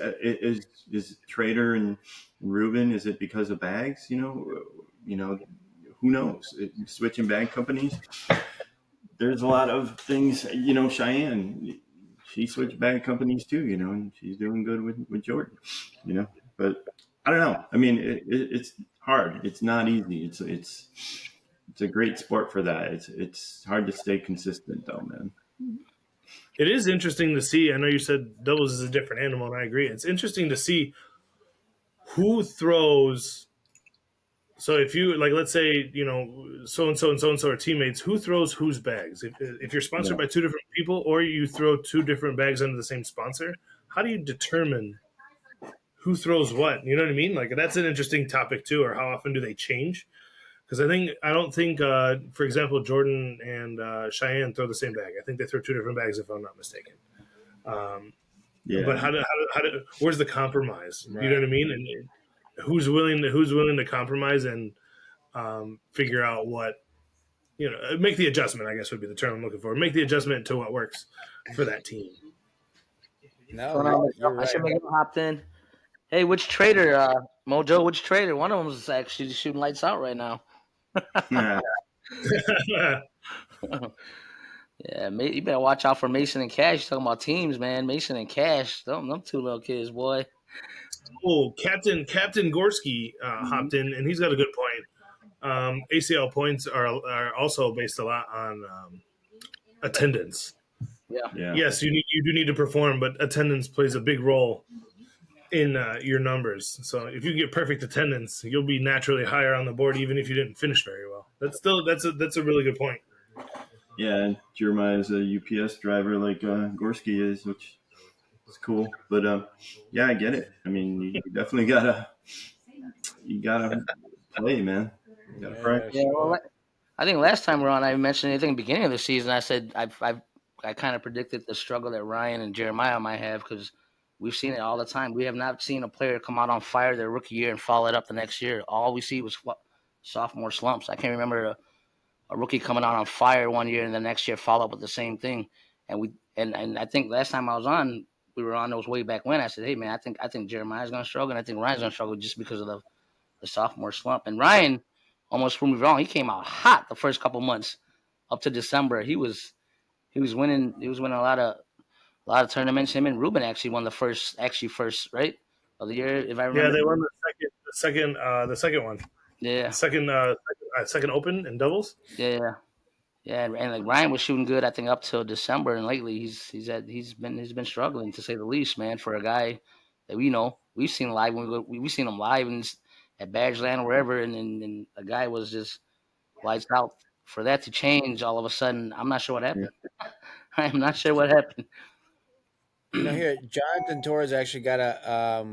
is Trader and Rubin. Is it because of bags? Who knows? Switching bag companies. There's a lot of things. Cheyenne, she switched bag companies too. And she's doing good with Jordan. But I don't know. I mean, it's hard. It's not easy. It's a great sport for that. It's hard to stay consistent though, man. It is interesting to see. I know you said doubles is a different animal, and I agree. It's interesting to see who throws. So if you let's say so and so are teammates. Who throws whose bags? If you're sponsored by two different people, or you throw two different bags under the same sponsor, how do you determine who throws what? You know what I mean? Like, that's an interesting topic too. Or how often do they change? Because I don't think, for example, Jordan and Cheyenne throw the same bag. I think they throw two different bags, if I'm not mistaken. But where's the compromise? Right. You know what I mean? And who's willing to compromise and figure out what, make the adjustment, I guess would be the term I'm looking for. Make the adjustment to what works for that team. No, I should make him hopped in. Hey, which trader, Mojo? Which trader? One of them is actually shooting lights out right now. Yeah, you better watch out for Mason and Cash. You're talking about teams, man. Mason and Cash, them two little kids, boy. Oh, Captain Gorski hopped in, and he's got a good point. ACL points are also based a lot on attendance. Yeah. Yes, you do need to perform, but attendance plays a big role in your numbers. So if you get perfect attendance, you'll be naturally higher on the board, even if you didn't finish very well. That's a really good point. Yeah, Jeremiah is a UPS driver like Gorski is, which is cool. But yeah, I get it. I mean, you definitely gotta play, man. You gotta practice. Yeah, well, I think last time we were on, I mentioned at the beginning of the season. I said I kind of predicted the struggle that Ryan and Jeremiah might have, because we've seen it all the time. We have not seen a player come out on fire their rookie year and follow it up the next year. All we see was sophomore slumps. I can't remember a rookie coming out on fire one year and the next year follow up with the same thing. And I think last time I was on, we were on those way back when. I said, hey, man, I think Jeremiah's going to struggle, and I think Ryan's going to struggle just because of the sophomore slump. And Ryan almost proved me wrong. He came out hot the first couple months up to December. He was winning a lot of tournaments. Him and Rubin actually won the first right of the year, if I remember. Yeah, they won the second one. Yeah, second open and doubles. yeah, yeah. And like Ryan was shooting good, I think, up till December, and lately he's been struggling to say the least, man. For a guy that we've seen live when we've seen him live and at Badgeland or wherever, and a guy was just lights out. For that to change all of a sudden, I'm not sure what Yeah. happened. I'm not sure what happened. Here, Jonathan Torres actually got a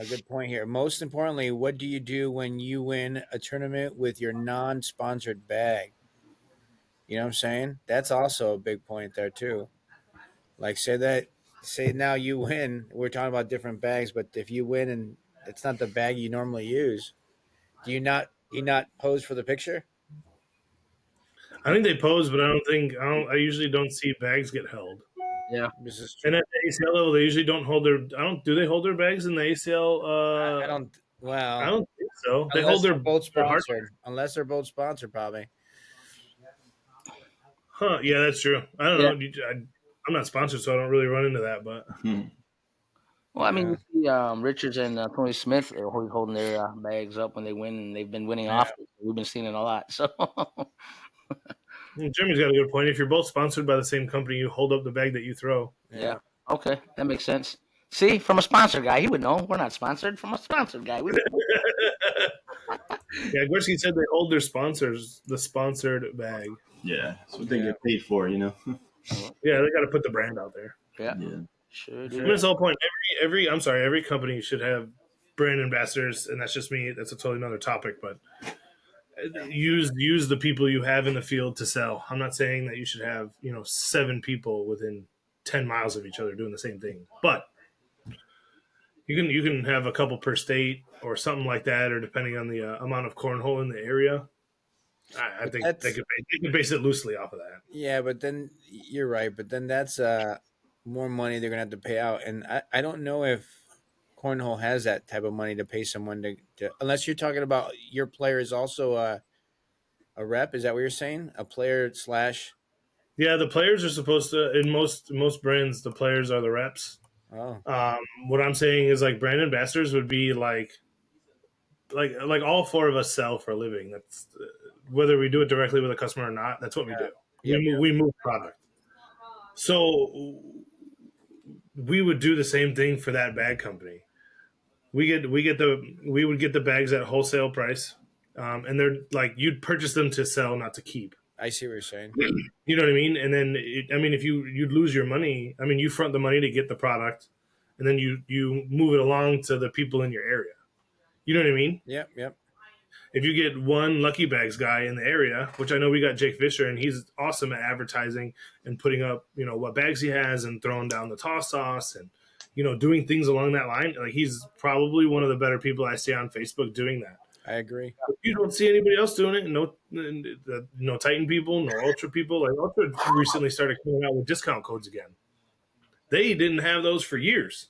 good point here. Most importantly, what do you do when you win a tournament with your non-sponsored bag? You know what I'm saying? That's also a big point there too. Like say now you win. We're talking about different bags, but if you win and it's not the bag you normally use, do you not pose for the picture? I think they pose, but I usually don't see bags get held. Yeah, This is And true. at the ACL level, they usually don't hold their. I don't. Do they hold their bags in the ACL? I don't. I Well, don't think so. They unless hold they're both their hard. sponsored. Unless they're both sponsored, probably. Huh? Yeah, that's true. I don't yeah. know. I'm not sponsored, so I don't really run into that. But Well, I mean, Yeah. you see Richards and Tony Smith are always holding their bags up when they win, and they've been winning Yeah. often. We've been seeing it a lot. So, Jimmy's got a good point. If you're both sponsored by the same company, you hold up the bag that you throw. yeah, okay, that makes sense. See, from a sponsored guy, he would know. We're not sponsored. From a sponsored guy, we would know. Yeah, Gorski said they hold their sponsors the sponsored bag. Yeah, that's what they get paid for, you know. Yeah, they got to put the brand out there. Yeah, Yeah. sure I mean, do. that's the whole point. Every company should have brand ambassadors, and that's just me. That's a totally another topic, but use the people you have in the field to sell. I'm not saying that you should have 7 people within 10 miles of each other doing the same thing, but you can have a couple per state or something like that, or depending on the amount of cornhole in the area. I But think that's they could base it loosely off of that. yeah, but then you're right. But then that's more money they're gonna have to pay out, and I don't know if cornhole has that type of money to pay someone to unless you're talking about your player is also a rep. Is that what you're saying? A player slash. Yeah, the players are supposed to. In most brands, the players are the reps. Oh, What I'm saying is like brand ambassadors would be like all 4 of us sell for a living. That's whether we do it directly with a customer or not. That's what we do. yep. We move product. So we would do the same thing for that bag company. We would get the bags at wholesale price, and they're like you'd purchase them to sell, not to keep. I see what you're saying. You know what I mean? And then if you'd lose your money, I mean you front the money to get the product, and then you move it along to the people in your area. You know what I mean? Yep, yep. If you get one Lucky Bags guy in the area, which I know we got Jake Fisher, and he's awesome at advertising and putting up, what bags he has and throwing down the toss sauce and, doing things along that line. Like he's probably one of the better people I see on Facebook doing that. I agree. But you don't see anybody else doing it. No Titan people, no Ultra people. Like Ultra recently started coming out with discount codes again. They didn't have those for years.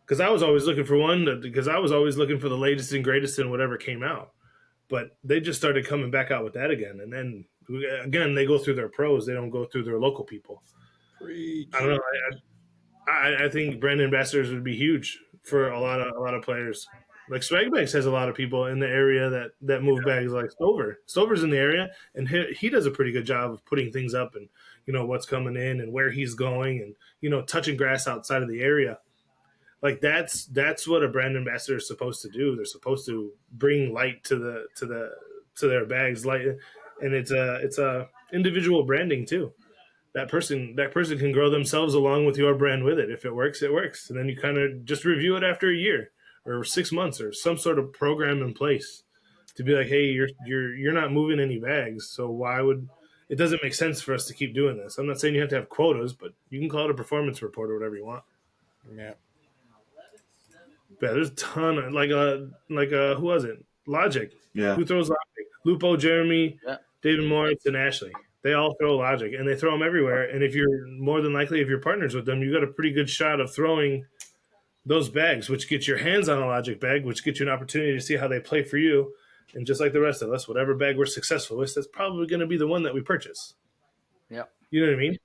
Because I was always looking for because I was always looking for the latest and greatest in whatever came out. But they just started coming back out with that again. And then, again, they go through their pros. They don't go through their local people. Preach. I don't know. I think brand ambassadors would be huge for a lot of players. Like Swag Bags has a lot of people in the area that move bags like Stover. Stover's in the area, and he does a pretty good job of putting things up and, what's coming in and where he's going and, touching grass outside of the area. Like that's what a brand ambassador is supposed to do. They're supposed to bring light to their bags, light, and it's a individual branding too. That person can grow themselves along with your brand with it. If it works, it works, and then you kind of just review it after a year or 6 months or some sort of program in place to be like, hey, you're not moving any bags, so why would it doesn't make sense for us to keep doing this? I'm not saying you have to have quotas, but you can call it a performance report or whatever you want. Yeah. Yeah, there's a ton of who was it? Logic. Yeah. Who throws Logic? Lupo, Jeremy, Yeah. David Moritz, and Ashley. They all throw Logic, and they throw them everywhere. And if you're partners with them, you got a pretty good shot of throwing those bags, which gets your hands on a Logic bag, which gets you an opportunity to see how they play for you. And just like the rest of us, whatever bag we're successful with, that's probably going to be the one that we purchase. Yeah. You know what I mean?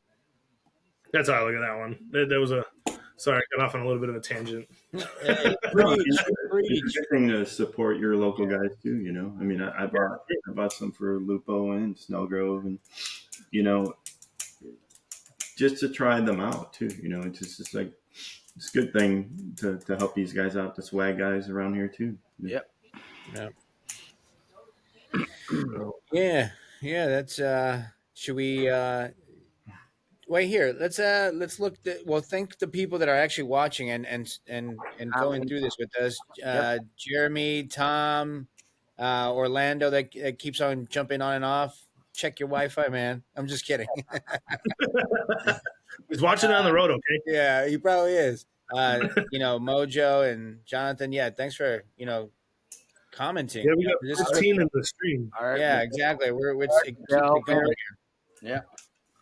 That's how I look at that one. That was Sorry, I got off on a little bit of a tangent. Hey, No, preach, it's preach. a good thing to support your local guys too. You know, I mean, I bought some for Lupo and Snowgrove, and you know, just to try them out too. You know, it's like it's a good thing to help these guys out, the swag guys around here too. Yep. Yeah. Yeah, yeah. That's should we wait here? Let's look. Well, thank the people that are actually watching and going through this with us. Yep. Jeremy, Tom, Orlando that keeps on jumping on and off. Check your Wi-Fi, man. I'm just kidding. He's watching on the road, okay? Yeah, he probably is. Mojo and Jonathan. Yeah, thanks for commenting. Yeah, we got This is 15 in the stream. All right. yeah, exactly. We're keep Yeah, it going. Yeah.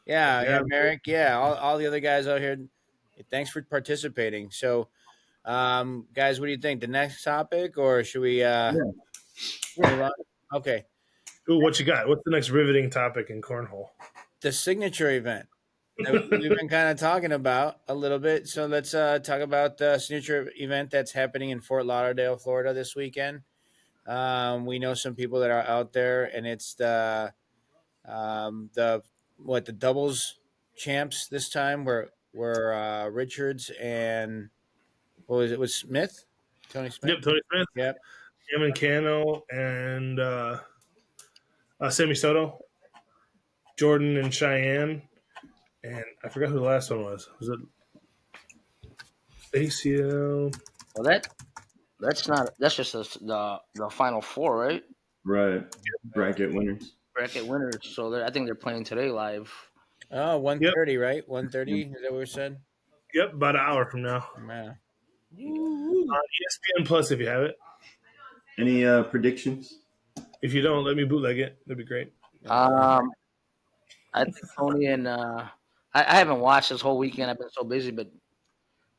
Yeah, Merrick. Yeah, all the other guys out here. Thanks for participating. So, guys, what do you think? The next topic, or should we? Move on? Okay, Ooh, what you got? What's the next riveting topic in cornhole? the signature event that we've been kind of talking about a little bit. So let's talk about the signature event that's happening in Fort Lauderdale, Florida, this weekend. We know some people that are out there, and it's the doubles champs this time were Richards and what was it? Was Smith? Tony Smith? Yep, Tony Smith, Yep. Eamon Cano, and Sammy Soto, Jordan and Cheyenne, and I forgot who the last one was. Was it ACL? Well, that's just the final four, right? Right, bracket winners. Bracket winners. So I think they're playing today live. Oh, 1:30, right? 1:30. Is that what we said? Yep, about an hour from now. Yeah. On ESPN Plus, if you have it. Any predictions? If you don't, let me bootleg it. That'd be great. I think Tony and I haven't watched this whole weekend. I've been so busy, but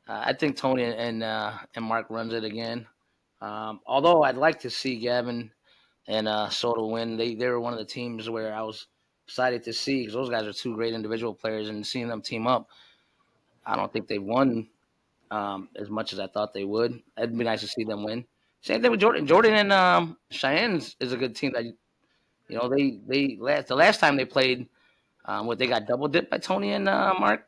I think Tony and Mark runs it again. Although I'd like to see Gavin and Soto win. They were one of the teams where I was excited to see because those guys are two great individual players, and seeing them team up, I don't think they've won as much as I thought they would. It'd be nice to see them win. Same thing with Jordan. Jordan and Cheyenne is a good team that the last time they played, they got double dipped by Tony and Mark,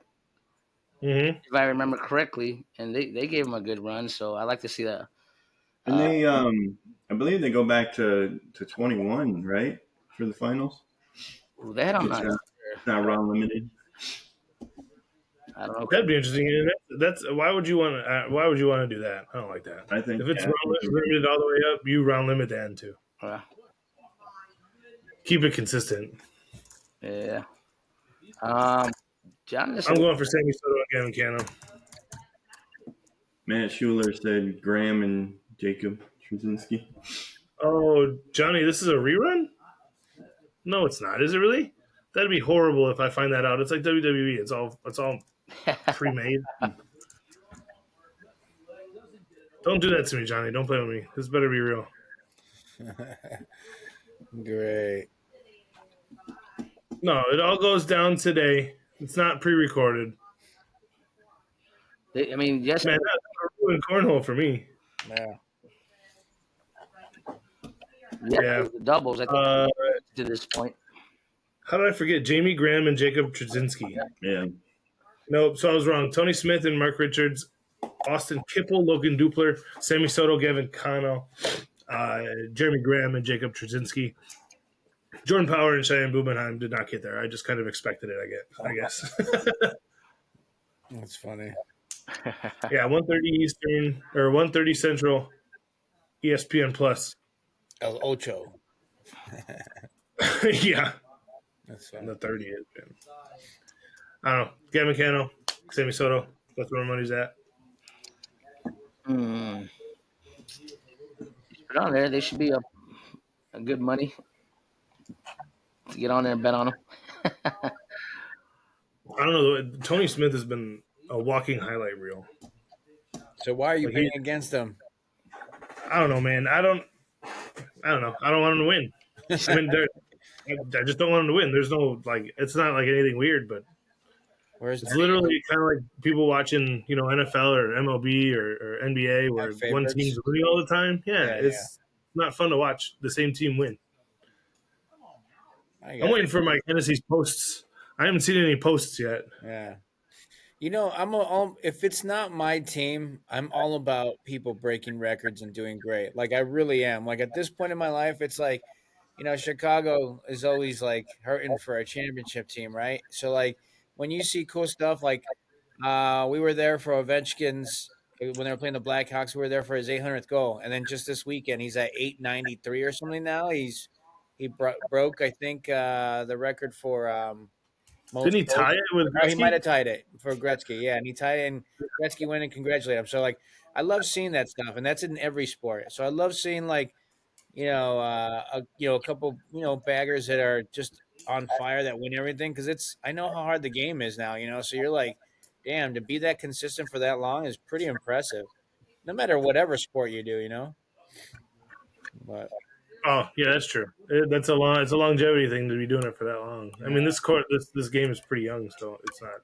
Mm-hmm. if I remember correctly, and they gave them a good run. So I like to see that. And they, I believe they go back to 21, right, for the finals. That I'm It's not. not round limited. I don't know. That'd be interesting. And that's why would you want to? Why would you want to do that? I don't like that. I think If it's yeah, round limited all the way up, you round limit the end too. Keep it consistent. Yeah. John, I'm going for Sammy Soto and Gavin Cano. Matt Schuler said Graham and Jacob Trzynski. Oh, Johnny, this is a rerun? No, it's not. Is it really? That'd be horrible if I find that out. It's like WWE. It's all pre-made. Don't do that to me, Johnny. Don't play with me. This better be real. Great. No, it all goes down today. It's not pre-recorded. I mean, yes. Man, that's ruined cornhole for me. Yeah. Yeah. The doubles. I think to this point. How did I forget? Jamie Graham and Jacob Trzynski. Yeah. Nope, so I was wrong. Tony Smith and Mark Richards, Austin Kipple, Logan Dupler, Sammy Soto, Gavin Cano, Jeremy Graham, and Jacob Trzynski. Jordan Power and Cheyenne Bubenheim did not get there. I just kind of expected it, I guess. That's funny. Yeah, 1:30 Eastern or 1:30 Central, ESPN Plus. El Ocho. Yeah, That's on funny. the 30th. I don't know. Gavin Cano, Sammy Soto. That's where my money's at. Put on there. They should be a good money to get on there and bet on them. I don't know. Tony Smith has been a walking highlight reel. So why are you Like betting against them? I don't know, man. I don't know. I don't want him to win. I mean, I just don't want him to win. There's no it's not like anything weird, but Where's It's literally kind of like people watching, NFL or MLB or NBA my where one team's favorites? winning all the time. Yeah, Yeah, yeah. it's not fun to watch the same team win. I I'm got waiting for my Tennessee's posts. I haven't seen any posts yet. yeah. I'm if it's not my team, I'm all about people breaking records and doing great. Like I really am. Like at this point in my life, it's like, Chicago is always like hurting for a championship team, right? So like when you see cool stuff like we were there for Ovechkin's when they were playing the Blackhawks, we were there for his 800th goal. And then just this weekend, he's at 893 or something now. Broke I think the record for Didn't most he goals. tie it with Oh, he might Gretzky? have tied it for Gretzky. Yeah, and he tied it, and Gretzky went and congratulated him. So like, I love seeing that stuff, and that's in every sport. So I love seeing like, a couple, baggers that are just on fire that win everything because I know how hard the game is now. So you're like, damn, to be that consistent for that long is pretty impressive. No matter whatever sport you do. But Oh, yeah, that's true. It's a longevity thing to be doing it for that long. I mean, this game is pretty young, so it's not.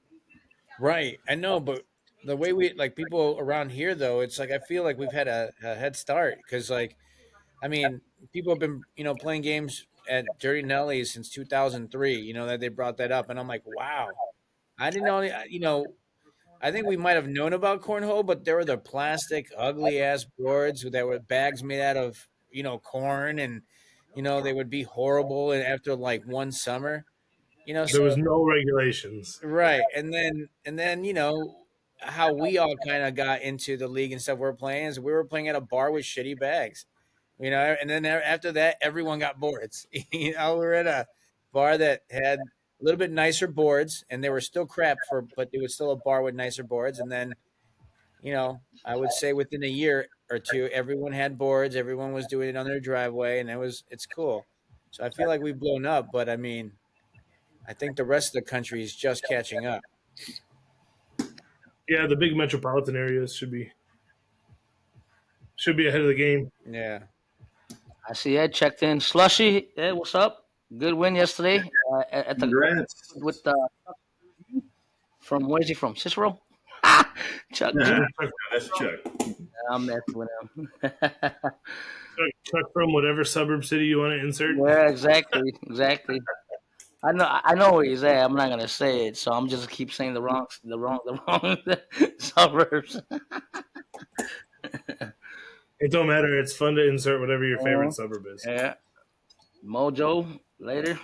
right, I know, but the way we like people around here though, it's like I feel like we've had a head start because like I mean, people have been, playing games at Dirty Nelly's since 2003, that they brought that up. And I'm like, wow, I didn't know, I think we might have known about cornhole, but there were the plastic, ugly ass boards that were bags made out of, corn and, they would be horrible. And after like one summer, There was so, no regulations. right. And then, how we all kind of got into the league and stuff we're playing is we were playing at a bar with shitty bags. And then after that, everyone got boards. We were at a bar that had a little bit nicer boards, and they were still crap but it was still a bar with nicer boards. And then, I would say within a year or two, everyone had boards. Everyone was doing it on their driveway, and it's cool. So I feel like we've blown up, but I mean, I think the rest of the country is just catching up. Yeah, the big metropolitan areas should be ahead of the game. Yeah. I see Ed checked in. Slushy, Ed, what's up? Good win yesterday at the Congrats. with the from where's he from? Cicero. Chuck G. Yeah, that's Chuck. I'm messing with him. Chuck from whatever suburb city you want to insert. Yeah, exactly. I know where he's at. I'm not gonna say it, so I'm just keep saying the wrong suburbs. It don't matter. It's fun to insert whatever your favorite suburb is. Yeah. Mojo later.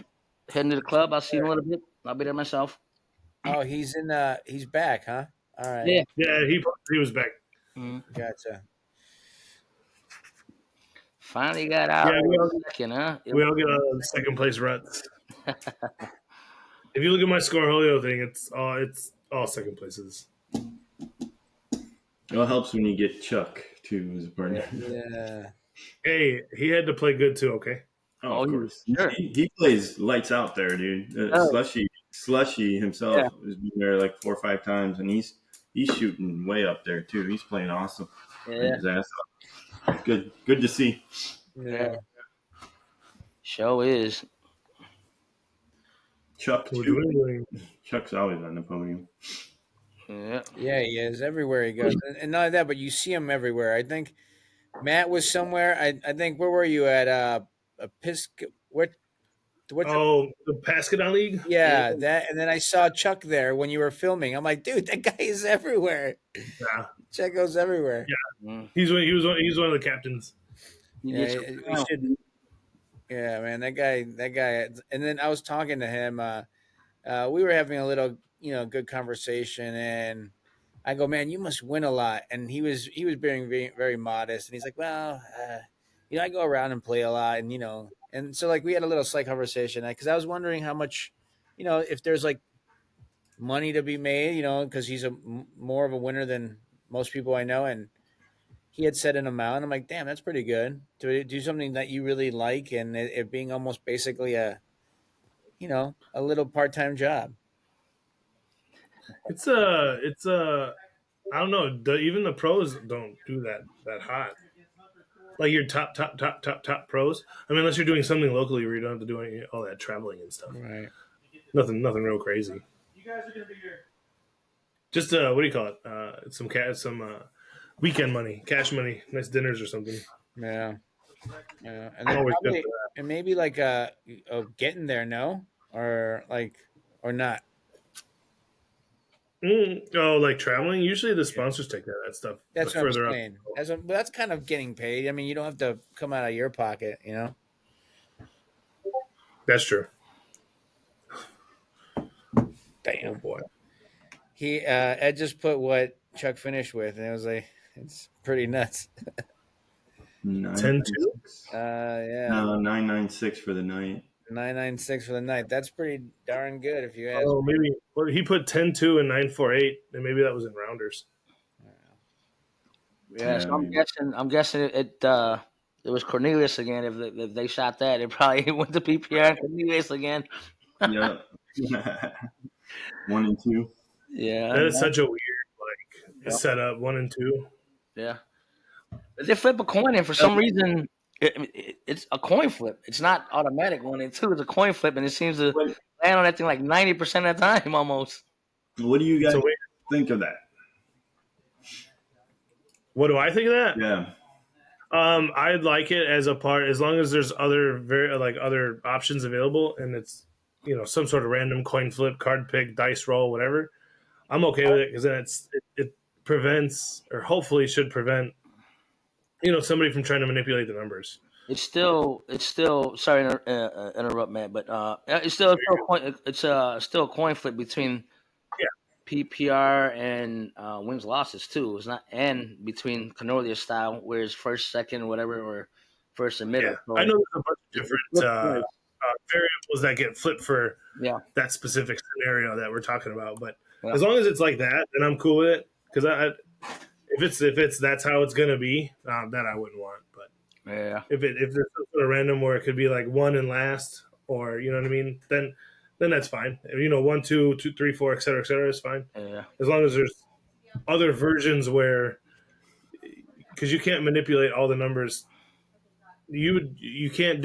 Heading to the club. I'll see you in a little bit. I'll be there myself. Oh, he's back, huh? All right. Yeah. Yeah, he was back. Gotcha. Finally got out. Yeah, we all get a second place ruts. If you look at my Scorholio thing, it's all second places. It helps when you get Chuck too as a partner. Yeah. Hey, he had to play good too. Okay. Oh, of Oh, course. sure. He plays lights out there, dude. Oh. Slushy himself Yeah. has been there like 4 or 5 times, and he's shooting way up there too. He's playing awesome. Yeah. His ass off. Good to see. Yeah. Show is. Chuck We're too. doing. Chuck's always on the podium. Yeah. Yeah, he is everywhere he goes, and not only that, but you see him everywhere. I think Matt was somewhere. I think where were you at? A Pisc? What? Oh, the Pascadon League. Yeah, that. And then I saw Chuck there when you were filming. I'm like, dude, that guy is everywhere. Yeah, Chuck goes everywhere. Mm. he's one of the captains. You Yeah, get we should. Yeah, man, that guy. And then I was talking to him. We were having a little, good conversation, and I go, man, you must win a lot. And he was being very, very modest, and he's like, well, I go around and play a lot, and so like we had a little slight conversation because I was wondering how much, if there's like money to be made, because he's more of a winner than most people I know, and he had said an amount. I'm like, damn, that's pretty good to do something that you really like, and it being almost basically a little part time job. It's I don't know. Even the pros don't do that hot. Like your top pros. I mean, unless you're doing something locally where you don't have to do all that traveling and stuff. Right. Nothing real crazy. Just what do you call it? Some weekend money, cash money, nice dinners or something. Yeah, yeah, and I'm then always good probably for that. and maybe like getting there, no, or like or not. Oh, like traveling. Usually the sponsors take care of that stuff. The That's what I'm further up, saying. That's kind of getting paid. I mean, you don't have to come out of your pocket, you know. that's true. Oh Damn. boy. He Ed just put what Chuck finished with, and it was like it's pretty nuts. 10-2? 996. Yeah, No, 996 for the night. 996 for the night. That's pretty darn good, if you ask Oh, me. maybe well, he put 10-2 and 948, and maybe that was in rounders. Yeah, Yeah, so I'm maybe. guessing. I'm guessing it was Cornelius again. If they shot that, it probably went to PPR and Cornelius again. Yeah. 1 and 2. Yeah, That is yeah, such a weird yeah. setup. 1 and 2. Yeah. But they flip a coin, and for some reason, it's a coin flip. It's not automatic. 1 and 2 is a coin flip, and it seems to What, land on that thing like 90% of the time, almost. what do you So guys wait, think of that? what do I think of that? Yeah. I'd like it as a part as long as there's other options available, and it's some sort of random coin flip, card pick, dice roll, whatever. I'm okay with it because then it prevents, or hopefully should prevent, somebody from trying to manipulate the numbers. It's still. Sorry to interrupt, man, but it's still a coin. It's still a coin flip between Yeah, PPR and wins losses too. It's not and between Cornelius style, where it's first, second, whatever, or first and yeah. middle. I So know there's a bunch of it's different flip coins. variables that get flipped for Yeah, that specific scenario that we're talking about, but yeah, as long as it's like that, then I'm cool with it. Because if it's that's how it's gonna be, that I wouldn't want. But yeah, if there's some sort of random where it could be like one and last, or you know what I mean, then that's fine. 1, 2, 2, 3, 4, et cetera is fine. yeah. As long as there's other versions where, because you can't manipulate all the numbers, you can't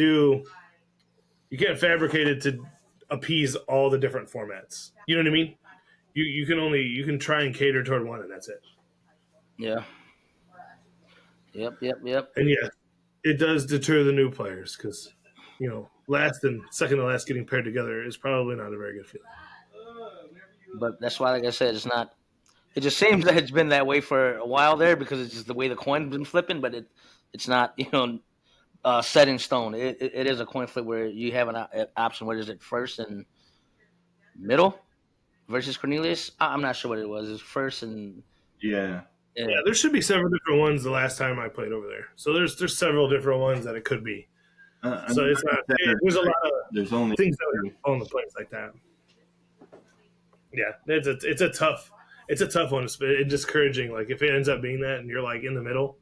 fabricate it to appease all the different formats. You know what I mean? You can try and cater toward one, and that's it. Yeah. Yep. Yep. Yep. And yeah, it does deter the new players because last and second to last getting paired together is probably not a very good feeling. But that's why, like I said, it's not. It just seems that it's been that way for a while there because it's just the way the coin's been flipping. But it's not set in stone. It is a coin flip where you have an option. What is it, first and middle versus Cornelius? I'm not sure what it was. It's first and Yeah. yeah, Yeah, there should be several different ones the last time I played over there. So there's several different ones that it could be. So it's not. There's a lot of There's only things that would fall into place like that. Yeah, it's a tough one. It's discouraging. Like if it ends up being that, and you're like in the middle,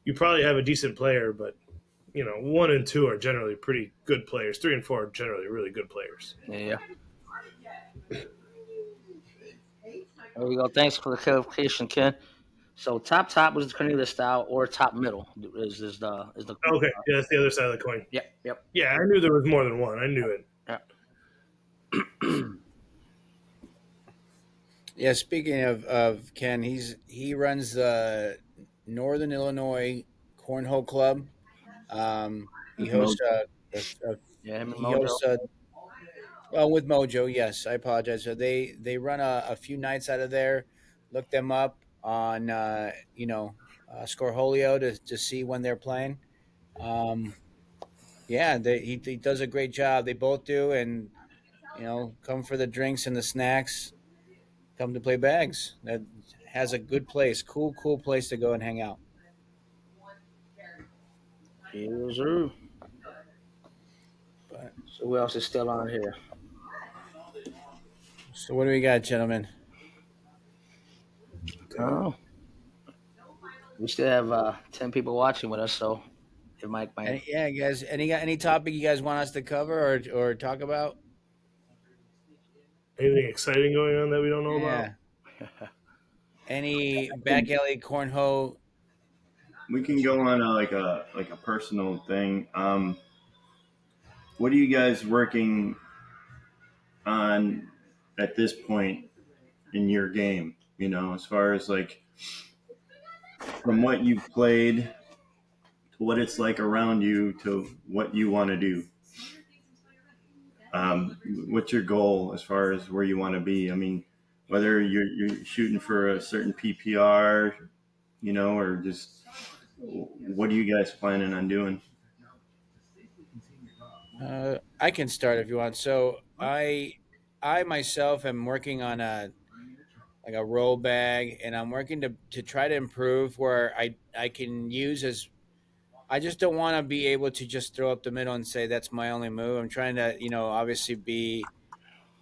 you probably have a decent player, but 1 and 2 are generally pretty good players. 3 and 4 are generally really good players. yeah. There you go. Thanks for the clarification, Ken. So top was the Cornelius style, or top middle is the Okay, yeah, that's the other side of the coin. yep. Yeah, I knew there was more than one. I knew it. Yeah. Yeah, speaking of Ken, he runs the Northern Illinois Cornhole Club. He hosts a Yeah, him and he Mojo. hosts a well with Mojo. Yes, I apologize. So they run a few nights out of there. Look them up on Scoreholio to see when they're playing. Um, yeah, he does a great job. They both do, and come for the drinks and the snacks. Come to play bags. That has a good place, cool place to go and hang out. Yes, sir. But So who else is still on here? so what do we got, gentlemen? Oh, we still have 10 people watching with us, so it might. Yeah, guys. Any topic you guys want us to cover or talk about? Anything exciting going on that we don't know about? Yeah. Any back alley cornhole? we can go on a personal thing. What are you guys working on at this point in your game? as far as like from what you've played to what it's like around you to what you want to do. What's your goal as far as where you want to be? I mean, whether you're shooting for a certain PPR, or just what are you guys planning on doing? I can start if you want. So I myself am working on a roll bag, and I'm working to try to improve where I can use as. I just don't want to be able to just throw up the middle and say that's my only move. I'm trying to, obviously be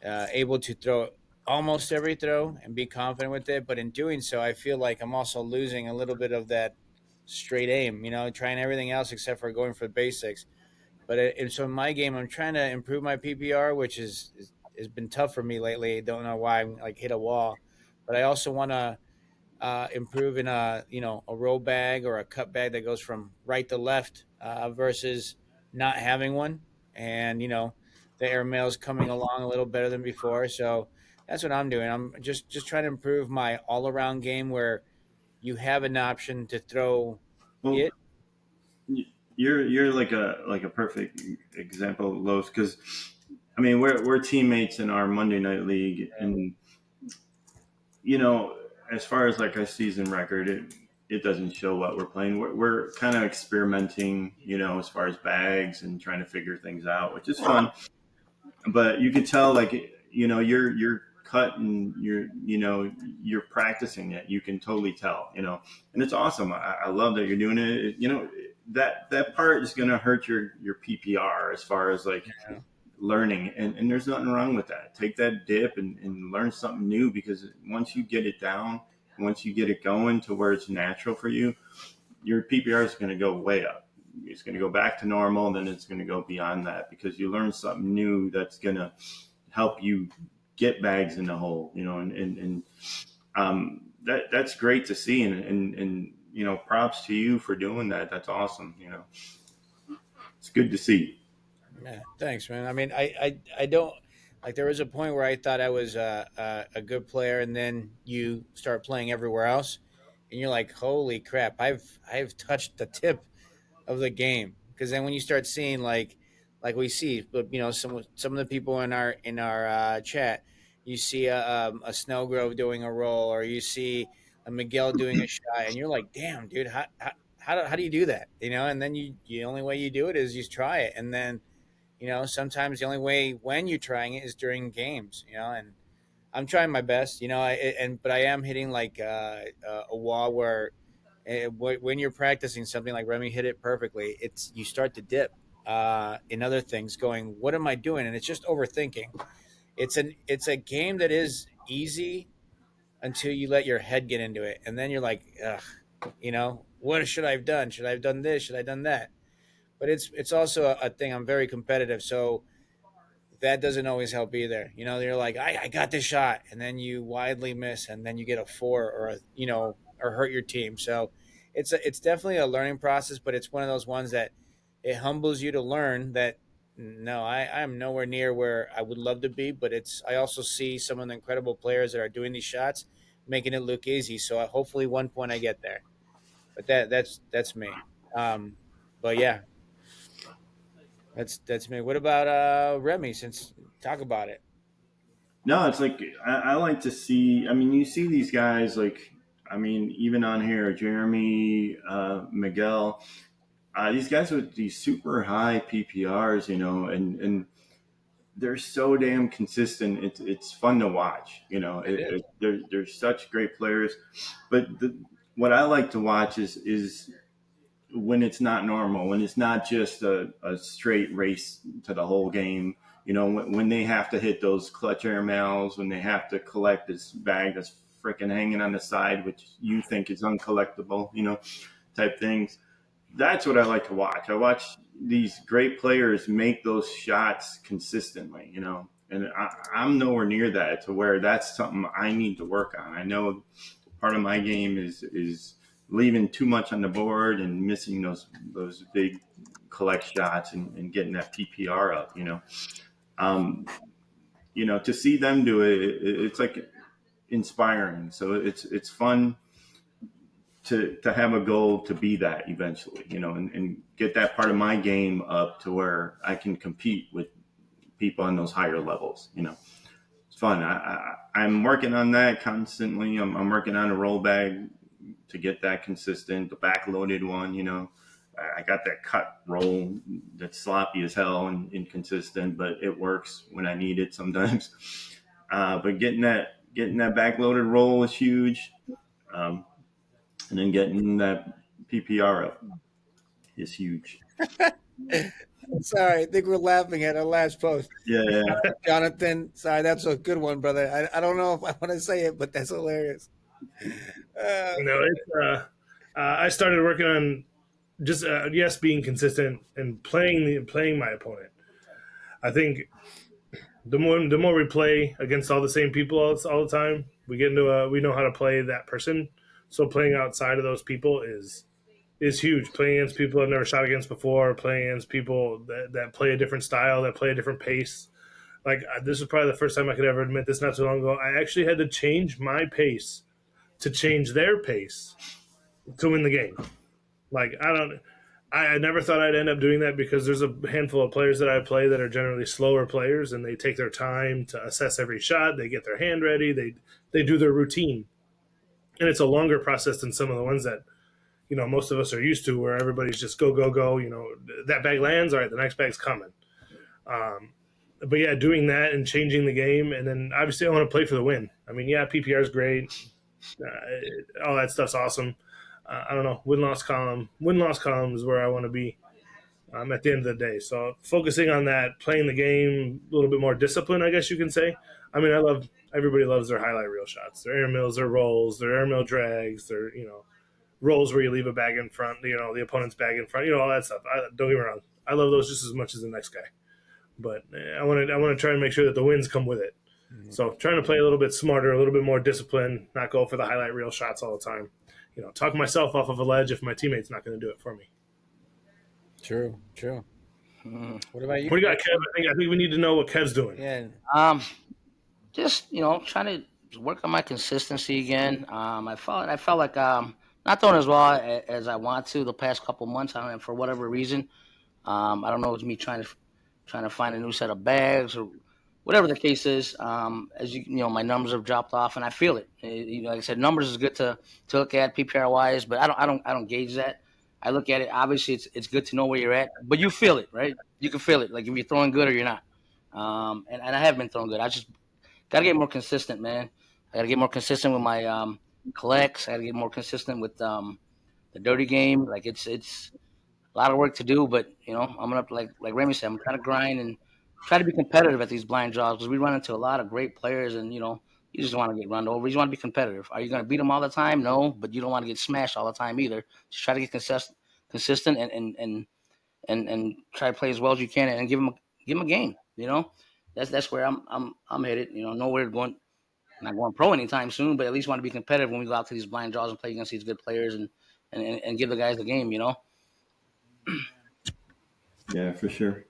able to throw almost every throw and be confident with it. But in doing so, I feel like I'm also losing a little bit of that straight aim. Trying everything else except for going for the basics. But so in my game, I'm trying to improve my PPR, which has been tough for me lately. Don't know why I'm like hit a wall, but I also want to improve in a roll bag or a cut bag that goes from right to left versus not having one. And the airmail is coming along a little better than before. So that's what I'm doing. I'm just trying to improve my all around game where you have an option to throw Well, it. you're like a perfect example, Los, because I mean we're teammates in our Monday Night League, and you know, as far as like our season record, it doesn't show what we're playing. We're kind of experimenting, as far as bags and trying to figure things out, which is fun. But you could tell, like, you're cut and you're practicing it. You can totally tell, and it's awesome. I love that you're doing it. That part is going to hurt your PPR as far as like Yeah. learning, and there's nothing wrong with that. Take that dip and learn something new, because once you get it down, once you get it going to where it's natural for you, your PPR is going to go way up. It's going to go back to normal, and then it's going to go beyond that because you learn something new that's going to help you get bags in the hole, and that's great to see, and props to you for doing that. That's awesome. It's good to see. Yeah, thanks, man. I mean, I don't like. There was a point where I thought I was a good player, and then you start playing everywhere else, and you're like, "Holy crap! I've touched the tip of the game." Because then when you start seeing like we see, but some of the people in our chat, you see a Snowgrove doing a roll, or you see a Miguel doing a shot, and you're like, "Damn, dude, how do you do that?" And then the only way you do it is you try it, and then sometimes the only way when you're trying it is during games, and I'm trying my best, but I am hitting like a wall where when you're practicing something like Remy hit it perfectly, it's you start to dip in other things, going, "What am I doing?" And it's just overthinking. It's a game that is easy until you let your head get into it, and then you're like, ugh, what should I have done? Should I have done this? Should I have done that? But it's also a thing. I'm very competitive, so that doesn't always help either. You're like, I got this shot, and then you widely miss, and then you get a four or hurt your team. So it's definitely a learning process, but it's one of those ones that it humbles you to learn that no, I am nowhere near where I would love to be, but I also see some of the incredible players that are doing these shots, making it look easy. So hopefully one point I get there. But that's me. Um, but yeah, that's me. What about Remy? Since talk about it. No, it's like I like to see. I mean, you see these guys like, I mean, even on here, Jeremy, Miguel, these guys with these super high PPRs, and they're so damn consistent. It's fun to watch. It is. They're such great players, but what I like to watch is when it's not normal, when it's not just a straight race to the whole game. When they have to hit those clutch air mails, when they have to collect this bag that's freaking hanging on the side, which you think is uncollectible, type things. That's what I like to watch. I watch these great players make those shots consistently, and I'm nowhere near that to where that's something I need to work on. I know part of my game is leaving too much on the board and missing those big collect shots and getting that PPR up. Um, to see them do it, it's like inspiring. So it's fun to have a goal to be that eventually, and get that part of my game up to where I can compete with people on those higher levels. It's fun. I'm working on that constantly. I'm working on a roll bag to get that consistent, the backloaded one. I got that cut roll that's sloppy as hell and inconsistent, but it works when I need it sometimes. But getting that backloaded roll is huge. And then getting that PPR up is huge. Sorry, I think we're laughing at our last post. Yeah. Jonathan, sorry, that's a good one, brother. I don't know if I want to say it, but that's hilarious. It's I started working on just being consistent and playing my opponent. I think the more we play against all the same people all the time, we get into we know how to play that person. So playing outside of those people is huge. Playing against people I've never shot against before, playing against people that play a different style, that play a different pace. Like this is probably the first time I could ever admit this. Not too long ago, I actually had to change my pace to change their pace to win the game. Like I never thought I'd end up doing that because there's a handful of players that I play that are generally slower players, and they take their time to assess every shot. They get their hand ready. They do their routine, and it's a longer process than some of the ones that most of us are used to, where everybody's just go go go. That bag lands, all right, the next bag's coming. But yeah, doing that and changing the game, and then obviously I want to play for the win. I mean, yeah, PPR is great, all that stuff's awesome. I don't know, win loss column is where I want to be at the end of the day. So focusing on that, playing the game a little bit more disciplined, I guess you can say. I mean, everybody loves their highlight reel shots, their air mills, their rolls, their air mill drags, their rolls where you leave a bag in front, the opponent's bag in front, all that stuff. Don't get me wrong, I love those just as much as the next guy. But I want to try and make sure that the wins come with it. Mm-hmm. So trying to play a little bit smarter, a little bit more disciplined, not go for the highlight reel shots all the time. Talk myself off of a ledge if my teammate's not going to do it for me. True. What about you? What do you got, Kev? I think we need to know what Kev's doing. Yeah. Just trying to work on my consistency again. I felt like not doing as well as I want to the past couple months. I mean, for whatever reason. I don't know. It's me trying to find a new set of bags or whatever the case is. As my numbers have dropped off, and I feel it. Like I said, numbers is good to look at PPR wise, but I don't gauge that. I look at it. Obviously, it's good to know where you're at, but you feel it, right? You can feel it, like if you're throwing good or you're not. And I have been throwing good. I just gotta get more consistent, man. I gotta get more consistent with my collects. I gotta get more consistent with the dirty game. Like it's a lot of work to do, but I'm gonna like Remy said, I'm trying to grind and try to be competitive at these blind draws because we run into a lot of great players, and you just want to get run over. You just want to be competitive. Are you gonna beat them all the time? No, but you don't want to get smashed all the time either. Just try to get consistent and try to play as well as you can and give them a game. That's where I'm headed. Nowhere going. Not going pro anytime soon, but at least want to be competitive when we go out to these blind draws and play against these good players and give the guys the game. Yeah, for sure.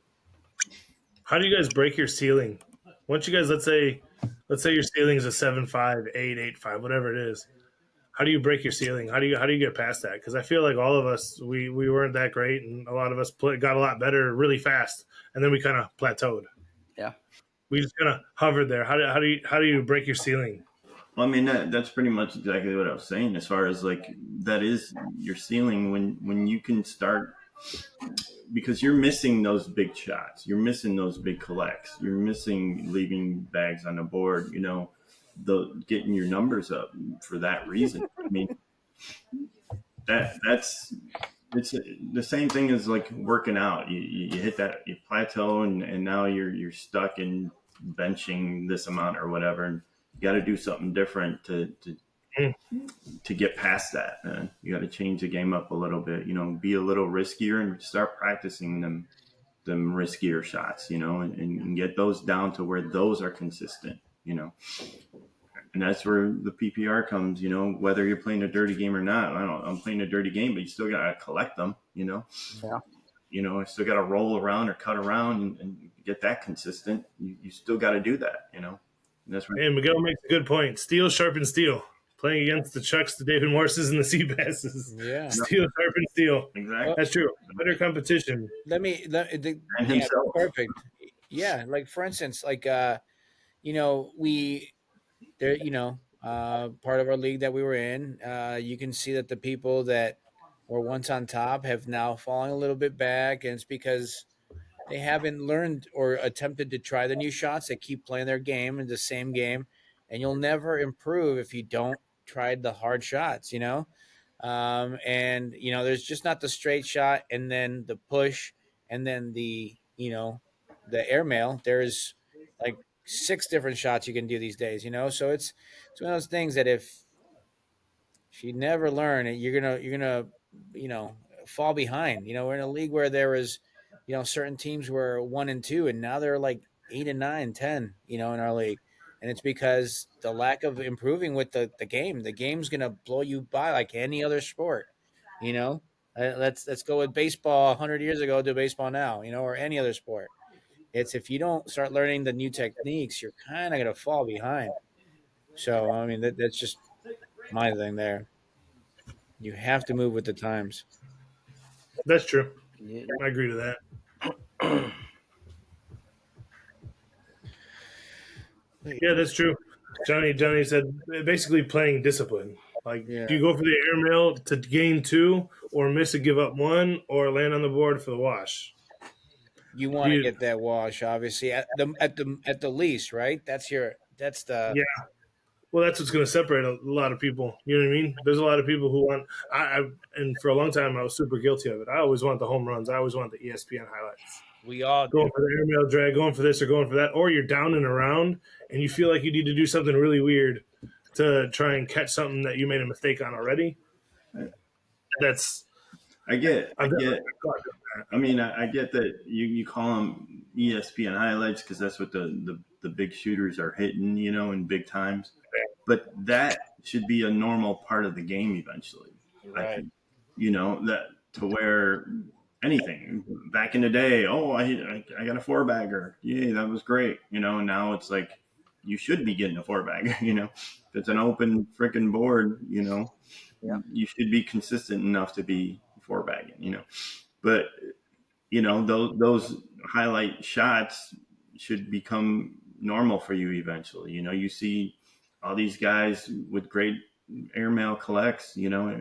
How do you guys break your ceiling? Once you guys, let's say your ceiling is a 7.5, 8.5, whatever it is. How do you break your ceiling? How do you get past that? Because I feel like all of us we weren't that great, and a lot of us got a lot better really fast, and then we kind of plateaued. Yeah, we just kind of hovered there. How do you break your ceiling? Well, I mean that's pretty much exactly what I was saying. As far as like that is your ceiling when you can start, because you're missing those big shots, you're missing those big collects, you're missing leaving bags on the board. Getting your numbers up for that reason. I mean, that's it's the same thing as like working out. You hit that, you plateau, and now you're stuck in benching this amount or whatever, and you got to do something different to get past that, man. You got to change the game up a little bit, be a little riskier and start practicing them riskier shots, and get those down to where those are consistent, and that's where the PPR comes, whether you're playing a dirty game or not. I'm playing a dirty game, but you still got to collect them, Yeah. I still got to roll around or cut around and get that consistent. You still got to do that, That's right. And Miguel makes a good point. Steel sharpens steel. Playing against the Chucks, the David Morses, and the Seabasses. Yeah. Steel sharpens steel. Exactly. That's true. Better competition. And Yeah, himself. perfect. Yeah, like for instance, like we there, part of our league that we were in, you can see that the people that were once on top have now fallen a little bit back, and it's because they haven't learned or attempted to try the new shots. They keep playing their game in the same game, and you'll never improve if you don't try the hard shots. And there's just not the straight shot, and then the push, and then the airmail. There's like six different shots you can do these days. So it's one of those things that if you never learn it, you're gonna you know fall behind. We're in a league where there was certain teams were 1 and 2, and now they're like 8 and 9, 10. In our league, and it's because the lack of improving with the game. The game's gonna blow you by like any other sport. You know, let's go with baseball 100 years ago to baseball now. Or any other sport. It's if you don't start learning the new techniques, you're kind of gonna fall behind. So I mean that's just my thing there. You have to move with the times. That's true. Yeah. I agree to that. Yeah, that's true. Johnny said basically playing discipline. Like, Yeah. do you go for the airmail to gain 2, or miss a give up 1, or land on the board for the wash? You want to You, get that wash, obviously, at the least, right? That's the yeah. Well, that's what's going to separate a lot of people. You know what I mean? There's a lot of people who want. And for a long time, I was super guilty of it. I always want the home runs. I always want the ESPN highlights. we all Going do. for the airmail drag, going for this or going for that, or you're down and around, and you feel like you need to do something really weird to try and catch something that you made a mistake on already. That's I get. I've never- I mean, I get that you call them ESPN highlights because that's what the big shooters are hitting, in big times. But that should be a normal part of the game eventually. I Right. think, that to where anything back in the day, I got a 4-bagger. Yeah, that was great. And now it's like you should be getting a 4-bagger. If it's an open freaking board, Yeah. you should be consistent enough to be 4-bagging. But those highlight shots should become normal for you eventually. You see all these guys with great airmail collects,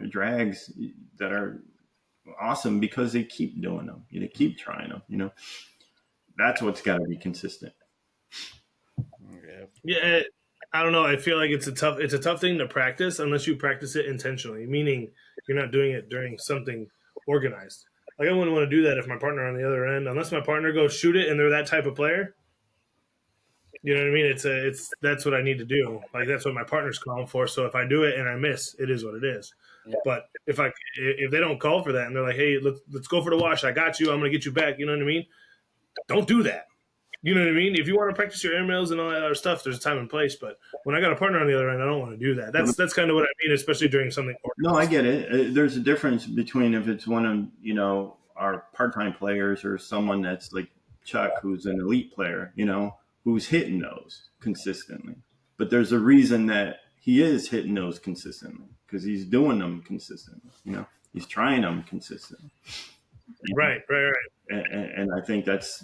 drags that are awesome because they keep doing them. They keep trying them. That's what's got to be consistent. Yeah. Yeah, I don't know. I feel like it's a tough thing to practice unless you practice it intentionally, meaning you're not doing it during something organized. Like, I wouldn't want to do that if my partner on the other end, unless my partner goes shoot it and they're that type of player. You know what I mean? That's what I need to do. Like, that's what my partner's calling for. So if I do it and I miss, it is what it is. Yeah. But if they don't call for that and they're like, hey, let's go for the wash. I got you. I'm gonna get you back. You know what I mean? Don't do that. You know what I mean? If you want to practice your airmails and all that other stuff, there's a time and place. But when I got a partner on the other end, I don't want to do that. That's kind of what I mean, especially during something. No, I get it. There's a difference between if it's one of our part-time players or someone that's like Chuck, who's an elite player, who's hitting those consistently. But there's a reason that he is hitting those consistently because he's doing them consistently. He's trying them consistently. Right. And I think that's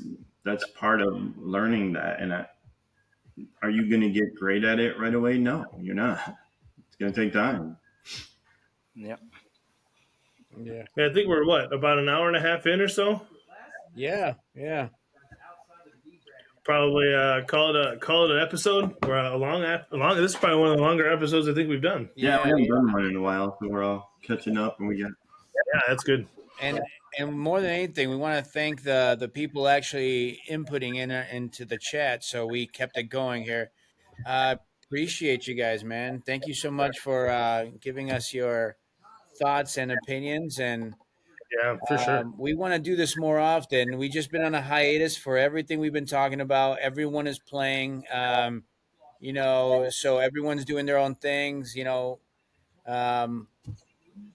part of learning that. And are you going to get great at it right away? No, you're not. It's going to take time. Yeah. Yeah. I think we're about an hour and a half in or so. Yeah. Probably call it an episode. We're long. This is probably one of the longer episodes I think we've done. Yeah, we haven't done one in a while, so we're all catching up, and we got. Yeah, that's good. And more than anything, we want to thank the people actually inputting into the chat, so we kept it going here. Appreciate you guys, man. Thank you so much for giving us your thoughts and opinions, and Yeah, for sure. we want to do this more often. We've just been on a hiatus for everything we've been talking about. Everyone is playing, so everyone's doing their own things, um,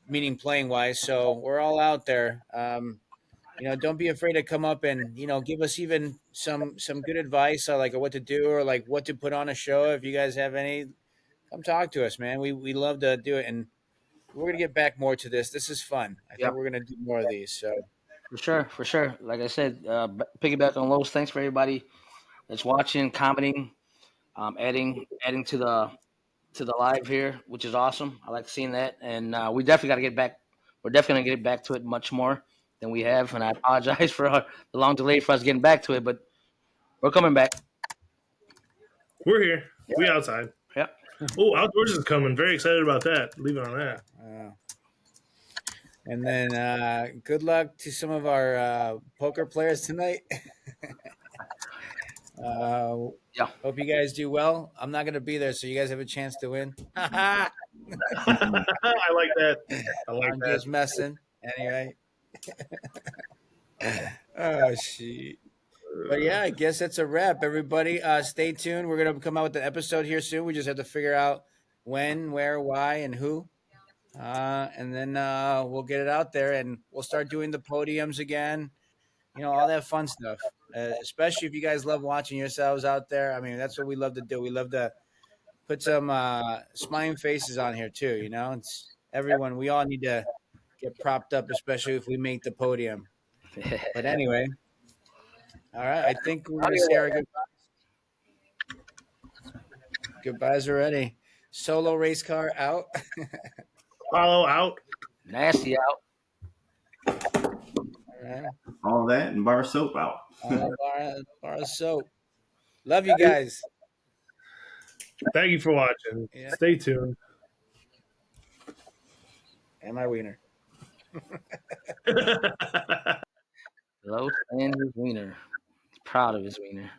meaning playing wise. So we're all out there. don't be afraid to come up and give us even some good advice, or like what to do, or like what to put on a show. If you guys have any, come talk to us, man. We love to do it, and we're gonna get back more to this. This is fun. I Yeah, think we're gonna do more of these. So for sure, for sure. Like I said, piggyback on Lowe's. Thanks for everybody that's watching, commenting, adding to the live here, which is awesome. I like seeing that, and we definitely got to get back. We're definitely gonna get back to it much more than we have, and I apologize for the long delay for us getting back to it, but we're coming back. We're here. We outside. Yep. Oh, outdoors is coming. Very excited about that. Leave it on that. and then good luck to some of our poker players tonight. Yeah. Hope you guys do well. I'm not gonna be there, so you guys have a chance to win. I'm I like that. I like that. just messing. Anyway. Oh shit. But yeah, I guess that's a wrap, everybody. Stay tuned. We're gonna come out with an episode here soon. We just have to figure out when, where, why, and who. And then we'll get it out there, and we'll start doing the podiums again. All that fun stuff. Especially if you guys love watching yourselves out there. I mean, that's what we love to do. We love to put some smiling faces on here too. It's everyone. We all need to get propped up, especially if we make the podium. But anyway, all right. I think we're gonna say our goodbyes. Goodbyes already. Solo race car out. Follow out. Nasty out. All right. All that and bar soap out. Bar of soap. Love you guys. Thank you for watching. Yeah. Stay tuned. And my wiener. Low and his wiener. He's proud of his wiener.